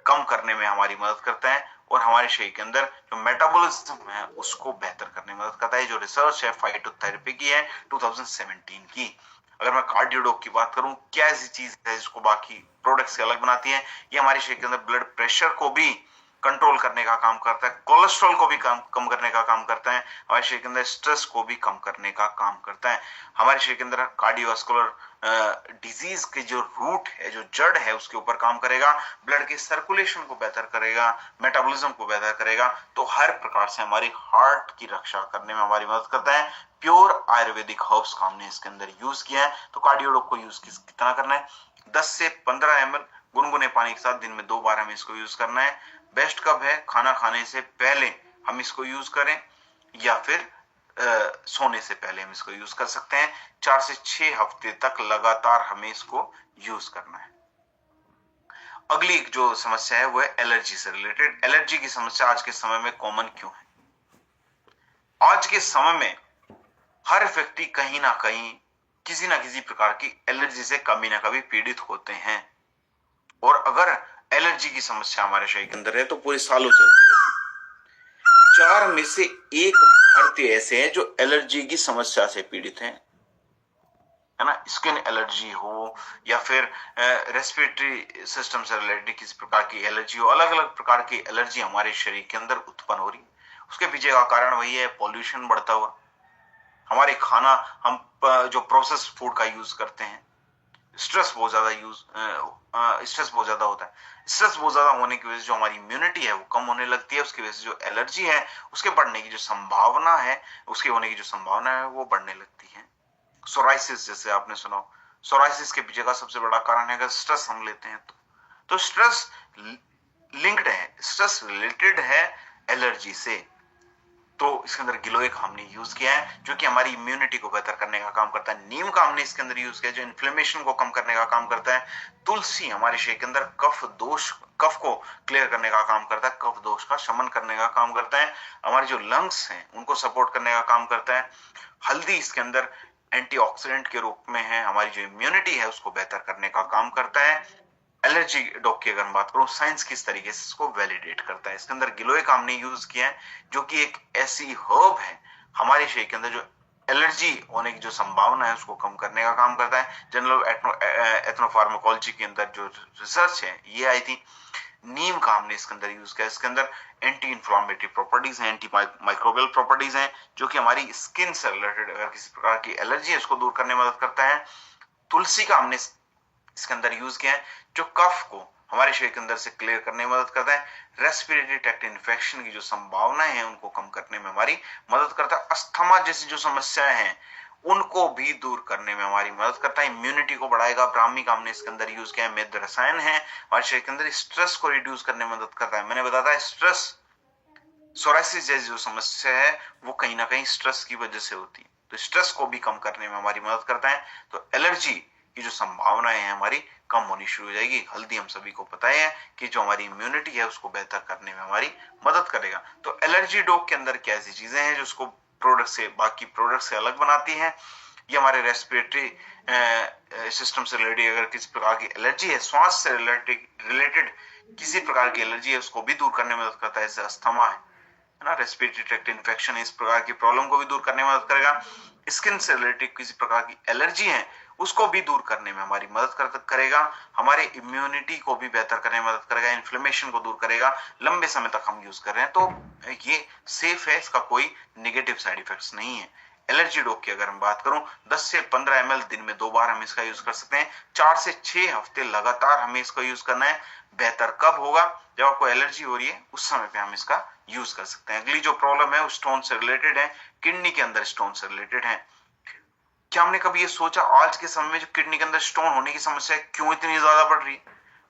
कम करने में हमारी मदद करता है और हमारे शरीर के अंदर जो मेटाबॉलिज्म है उसको बेहतर करने में मदद करता है। जो रिसर्च है फाइटोथेरेपी की है 2017 की। अगर मैं कार्डियोडोक की बात करूं, क्या ऐसी चीज है जिसको बाकी प्रोडक्ट से अलग बनाती है? ये हमारे शरीर के अंदर ब्लड प्रेशर को भी कंट्रोल करने का काम करता है, कोलेस्ट्रॉल को भी कम करने का काम करता है, हमारे शरीर के अंदर स्ट्रेस को भी कम करने का काम करता है। हमारे शरीर के अंदर कार्डियोवास्कुलर डिजीज के जो रूट है, जो जड़ है, उसके ऊपर काम करेगा, ब्लड के सर्कुलेशन को बेहतर करेगा, मेटाबॉलिज्म को बेहतर करेगा। तो हर प्रकार से हमारी हार्ट की रक्षा करने में हमारी मदद करता है। प्योर आयुर्वेदिक हर्ब्स का हमने इसके अंदर यूज किया है। तो कार्डियोडोक को यूज कितना करना है? 10 से 15 ml गुनगुने पानी के साथ दिन में 2 बार हमें इसको यूज करना है। बेस्ट कब है? खाना खाने से पहले हम इसको यूज करें या फिर सोने से पहले हम इसको यूज कर सकते हैं। 4 से 6 हफ्ते तक लगातार हमें इसको यूज करना है। अगली जो समस्या है वो है एलर्जी से रिलेटेड। एलर्जी की समस्या आज के समय में कॉमन क्यों है? आज के समय में हर व्यक्ति कहीं ना कहीं किसी ना किसी प्रकार की एलर्जी से कभी ना कभी पीड़ित होते हैं और अगर एलर्जी की समस्या हमारे शरीर के अंदर है तो पूरे सालों चलती रहती है। 4 में से 1 भारतीय ऐसे हैं जो एलर्जी की समस्या से पीड़ित हैं, है ना। स्किन एलर्जी हो या फिर रेस्पिरेटरी सिस्टम से रिलेटेड किसी प्रकार की एलर्जी हो, अलग अलग प्रकार की एलर्जी हमारे शरीर के अंदर उत्पन्न हो रही है। उसके पीछे का कारण वही है पॉल्यूशन बढ़ता हुआ। हमारे खाना, हम जो प्रोसेस फूड का यूज करते हैं, स्ट्रेस बहुत ज्यादा होता है। स्ट्रेस बहुत ज्यादा होने की वजह से जो हमारी इम्यूनिटी है वो कम होने लगती है। उसकी वजह से जो एलर्जी है उसके बढ़ने की जो संभावना है, उसके होने की जो संभावना है वो बढ़ने लगती है। सोराइसिस जैसे आपने सुना, सोराइसिस के पीछे का सबसे बड़ा कारण है अगर स्ट्रेस हम लेते हैं तो स्ट्रेस लिंक्ड है, स्ट्रेस रिलेटेड है एलर्जी से। तो इसके अंदर गिलोय का हमने यूज किया है जो कि हमारी इम्यूनिटी को बेहतर करने का काम करता है। नीम का हमने इसके अंदर यूज किया जो इन्फ्लेमेशन को कम करने का काम करता है। तुलसी हमारे शरीर के अंदर कफ को क्लियर करने का काम करता है, कफ दोष का शमन करने का काम करता है, हमारे जो लंग्स हैं उनको सपोर्ट करने का काम करता है। हल्दी इसके अंदर एंटीऑक्सीडेंट के रूप में है, हमारी जो इम्यूनिटी है उसको बेहतर करने का काम करता है। एलर्जी डॉग की अगर मैं बात करूं, साइंस किस तरीके से इसको वैलिडेट करता है, इसके अंदर गिलोय का हमने यूज किया है जो कि एक ऐसी हर्ब है हमारे शरीर के अंदर जो एलर्जी होने की जो संभावना है उसको कम करने का काम करता है। जनरल एथनोफार्माकोलॉजी के अंदर जो रिसर्च है ये आई थी। नीम का हमने इसके अंदर यूज किया, इसके अंदर एंटी इंफ्लामेटरी प्रॉपर्टीज हैं, एंटी माइक्रोबियल प्रॉपर्टीज हैं जो कि हमारी स्किन से रिलेटेड अगर किसी प्रकार की एलर्जी है उसको दूर करने में मदद करता है। तुलसी का हमने इसके अंदर यूज किया है जो कफ को हमारे शरीर के अंदर से क्लियर करने में मदद करता है। रेस्पिरेटरी ट्रैक्ट इन्फेक्शन की जो संभावनाएं हैं उनको कम करने में हमारी मदद करता है। अस्थमा जैसी जो समस्याएं हैं उनको भी दूर करने में हमारी मदद करता है, इम्यूनिटी को बढ़ाएगा। ब्राह्मी का हमने इसके अंदर यूज किया है, मेद रसायन है हमारे शरीर के अंदर स्ट्रेस को रिड्यूस करने में मदद करता है। मैंने बताया था स्ट्रेस, सोराइसिस जैसी जो समस्या है वो कहीं ना कहीं स्ट्रेस की वजह से होती है, तो स्ट्रेस को भी कम करने में हमारी मदद करता है। तो एलर्जी की जो संभावनाएं हैं हमारी कम होनी शुरू हो जाएगी। हल्दी हम सभी को पता है कि जो हमारी इम्यूनिटी है उसको बेहतर करने में हमारी मदद करेगा। तो एलर्जी डॉग के अंदर क्या ऐसी चीजें हैं जो उसको प्रोडक्ट से बाकी प्रोडक्ट से अलग बनाती हैं। ये हमारे रेस्पिरेटरी सिस्टम से रिलेटेड अगर किसी प्रकार की एलर्जी है, श्वास से रिलेटेड किसी प्रकार की एलर्जी है उसको भी दूर करने में मदद करता है। जैसे अस्थमा है ना, रेस्पिरेटरी ट्रैक्ट इन्फेक्शन, इस प्रकार की प्रॉब्लम को भी दूर करने में मदद करेगा। स्किन से रिलेटेड किसी प्रकार की एलर्जी है उसको भी दूर करने में हमारी मदद करेगा। हमारे इम्यूनिटी को भी बेहतर करने में मदद करेगा, इन्फ्लेमेशन को दूर करेगा। लंबे समय तक हम यूज कर रहे हैं तो ये सेफ है, इसका कोई नेगेटिव साइड इफेक्ट्स नहीं है। एलर्जी डॉग की अगर हम बात करूं 10 से 15 ml दिन में 2 बार हम इसका यूज कर सकते हैं। 4 से 6 हफ्ते लगातार हमें इसका यूज करना है। बेहतर कब होगा, जब आपको एलर्जी हो रही है उस समय पे हम इसका यूज कर सकते हैं। अगली जो प्रॉब्लम है वो स्टोन से रिलेटेड है, किडनी के अंदर स्टोन से रिलेटेड है। क्या हमने कभी ये सोचा आज के समय में जो किडनी के अंदर स्टोन होने की समस्या क्यों इतनी ज्यादा बढ़ रही है?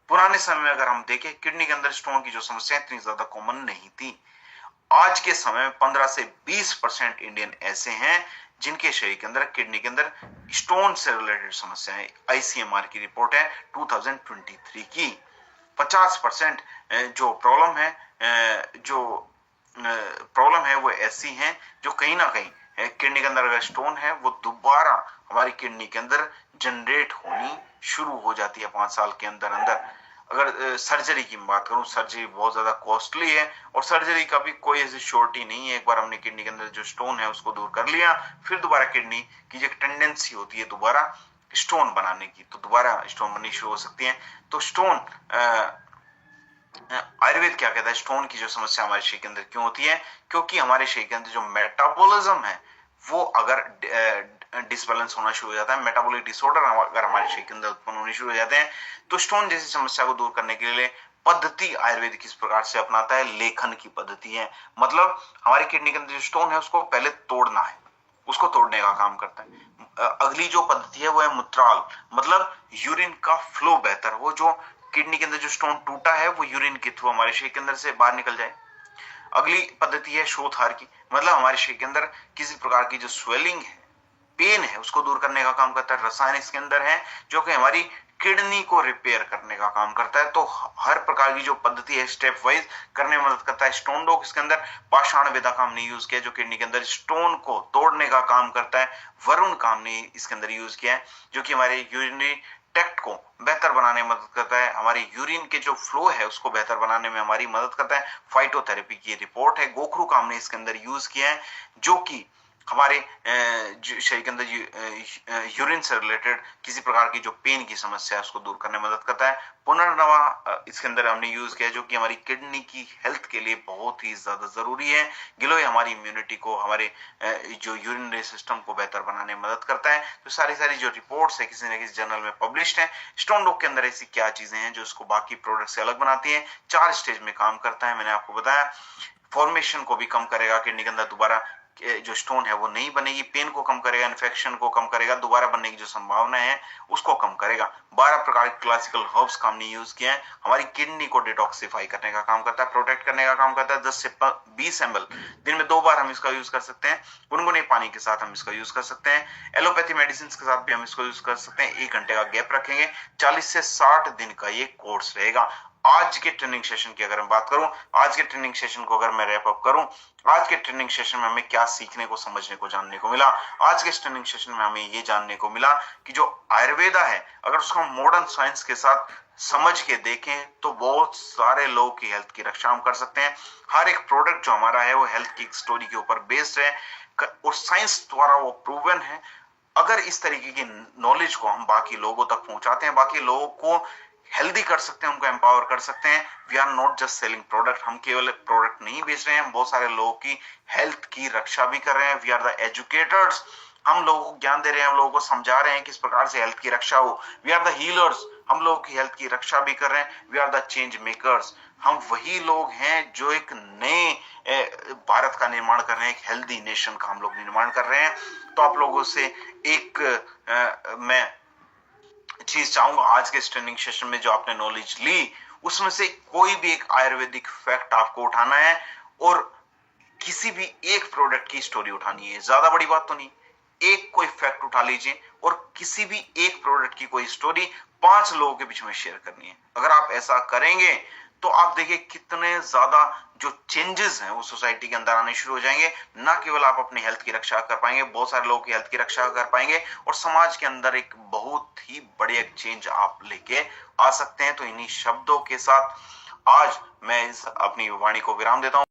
पुराने समय में अगर हम देखें किडनी के अंदर स्टोन की जो समस्या इतनी ज्यादा कॉमन नहीं थी। आज के समय में 15 से 20% इंडियन ऐसे हैं जिनके शरीर के अंदर किडनी के अंदर स्टोन से रिलेटेड समस्या है। आईसीएमआर की रिपोर्ट है 2023 की। 50% जो प्रॉब्लम है वो ऐसी हैं जो कहीं ना कहीं किडनी के अंदर अगर स्टोन है वो दोबारा हमारी किडनी के अंदर जनरेट होनी शुरू हो जाती है 5 साल के अंदर अंदर। अगर सर्जरी की बात करूं, सर्जरी बहुत ज्यादा कॉस्टली है और सर्जरी का भी कोई ऐसी श्योरिटी नहीं है। एक बार हमने किडनी के अंदर जो स्टोन है उसको दूर कर लिया, फिर दोबारा किडनी की जो टेंडेंसी होती है दोबारा स्टोन बनाने की, तो दोबारा स्टोन बननी शुरू हो सकती है। तो स्टोन आयुर्वेद क्या कहता है, स्टोन की जो समस्या हमारे शरीर के अंदर क्यों होती है? क्योंकि हमारे शरीर के अंदर जो मेटाबॉलिज्म है वो अगर डिसबैलेंस होना शुरू हो जाता है, मेटाबॉलिक डिसऑर्डर अगर हमारे शरीर के अंदर उत्पन्न होने शुरू हो जाते हैं, तो स्टोन जैसी समस्या को दूर करने के लिए पद्धति आयुर्वेद किस प्रकार से अपनाता है? लेखन की पद्धति है। मतलब हमारी किडनी के अंदर जो स्टोन है उसको पहले तोड़ना है, उसको तोड़ने का काम करता है। अगली जो पद्धति है वो है मूत्राल, मतलब यूरिन का फ्लो बेहतर हो, जो किडनी के अंदर जो स्टोन टूटा है वो यूरिन के थ्रू हमारे शरीर के अंदर से बाहर निकल जाए। अगली पद्धति है शोथहार की, मतलब हमारे शरीर के अंदर किसी प्रकार की जो स्वेलिंग है, पेन है, उसको दूर करने का काम करता है। रसायन इसके अंदर है जो कि हमारी किडनी को रिपेयर करने का काम करता है। तो हर प्रकार की जो पद्धति है स्टेप वाइज करने में मदद करता है। स्टोन डॉग इसके अंदर पाषाण विधा का हमने यूज किया जो किडनी के अंदर स्टोन को तोड़ने का काम करता है। वरुण का हमने इसके अंदर यूज किया है जो कि हमारे यूरिनरी ट्रैक्ट को बेहतर बनाने में मदद करता है, हमारे यूरिन के जो फ्लो है उसको बेहतर बनाने में हमारी मदद करता है। फाइटोथेरेपी की रिपोर्ट है। गोखरू का हमने इसके अंदर यूज किया है जो कि हमारे शरीर के अंदर यूरिन से रिलेटेड किसी प्रकार की जो पेन की समस्या है उसको दूर करने में मदद करता है। पुनर्नवा इसके अंदर हमने यूज किया जो कि हमारी किडनी की हेल्थ के लिए बहुत ही ज्यादा जरूरी है। गिलोय हमारी इम्यूनिटी को, हमारे जो यूरिनरी सिस्टम को बेहतर बनाने में मदद करता है। तो सारी जो रिपोर्ट्स है किसी न किसी जर्नल में पब्लिश्ड है। स्टोन डॉग के अंदर ऐसी क्या चीजें हैं जो इसको बाकी प्रोडक्ट से अलग बनाती है? 4 स्टेज में काम करता है, मैंने आपको बताया। फॉर्मेशन को भी कम करेगा, किडनी के अंदर दोबारा जो स्टोन है वो नहीं बनेगी, पेन को कम करेगा, इन्फेक्शन को कम करेगा, दोबारा बनने की जो संभावना है उसको कम करेगा। 12 प्रकार के क्लासिकल हर्ब्स का हमने यूज किया है, हमारी किडनी को डिटॉक्सिफाई करने का काम करता है, प्रोटेक्ट करने का काम करता है। 10 से 20 ml दिन में 2 बार हम इसका यूज कर सकते हैं। गुनगुने पानी के साथ हम इसका यूज कर सकते हैं। एलोपैथी मेडिसिन के साथ भी हम इसको यूज कर सकते हैं। 1 घंटे का गैप रखेंगे, 40 से 60 दिन का ये कोर्स रहेगा। आज के ट्रेनिंग सेशन की अगर मैं बात करूं, आज के ट्रेनिंग सेशन को अगर मैं रैप अप करूं, आज के ट्रेनिंग सेशन में हमें क्या सीखने को, समझने को, जानने को मिला। आज के ट्रेनिंग सेशन में हमें ये जानने को मिला कि जो आयुर्वेदा है, अगर उसको हम मॉडर्न साइंस के साथ समझ के देखें तो बहुत सारे लोगों की हेल्थ की रक्षा हम कर सकते हैं। हर एक प्रोडक्ट जो हमारा है वो हेल्थ की स्टोरी के ऊपर बेस्ड है और साइंस द्वारा वो प्रूवन है। अगर इस तरीके की नॉलेज को हम बाकी लोगों तक पहुंचाते हैं, बाकी लोगों को हेल्दी कर सकते हैं, उनको एम्पावर कर सकते हैं। We are not just selling product, हम केवल प्रोडक्ट नहीं बेच रहे हैं, हम बहुत सारे लोगों की हेल्थ की रक्षा भी कर रहे हैं। वी आर द एजुकेटर्स, हम लोगों को ज्ञान दे रहे हैं, हम लोगों को समझा रहे हैं किस प्रकार से हेल्थ की रक्षा हो। वी आर द हीलर्स, हम लोगों की हेल्थ की रक्षा भी कर रहे हैं। We are the change makers, हम वही लोग हैं जो एक नए भारत का निर्माण कर रहे हैं, एक हेल्दी नेशन का हम लोग निर्माण कर रहे हैं। तो आप लोगों से एक मैं चीज चाहूंगा, आज के ट्रेनिंग सेशन में जो आपने नॉलेज ली उसमें से कोई भी एक आयुर्वेदिक फैक्ट आपको उठाना है और किसी भी एक प्रोडक्ट की स्टोरी उठानी है। ज्यादा बड़ी बात तो नहीं, एक कोई फैक्ट उठा लीजिए और किसी भी एक प्रोडक्ट की कोई स्टोरी 5 लोगों के बीच में शेयर करनी है। अगर आप ऐसा करेंगे तो आप देखिए कितने ज्यादा जो चेंजेस हैं वो सोसाइटी के अंदर आने शुरू हो जाएंगे। ना केवल आप अपनी हेल्थ की रक्षा कर पाएंगे, बहुत सारे लोगों की हेल्थ की रक्षा कर पाएंगे और समाज के अंदर एक बहुत ही बड़े एक चेंज आप लेके आ सकते हैं। तो इन्हीं शब्दों के साथ आज मैं इस अपनी वाणी को विराम देता हूं।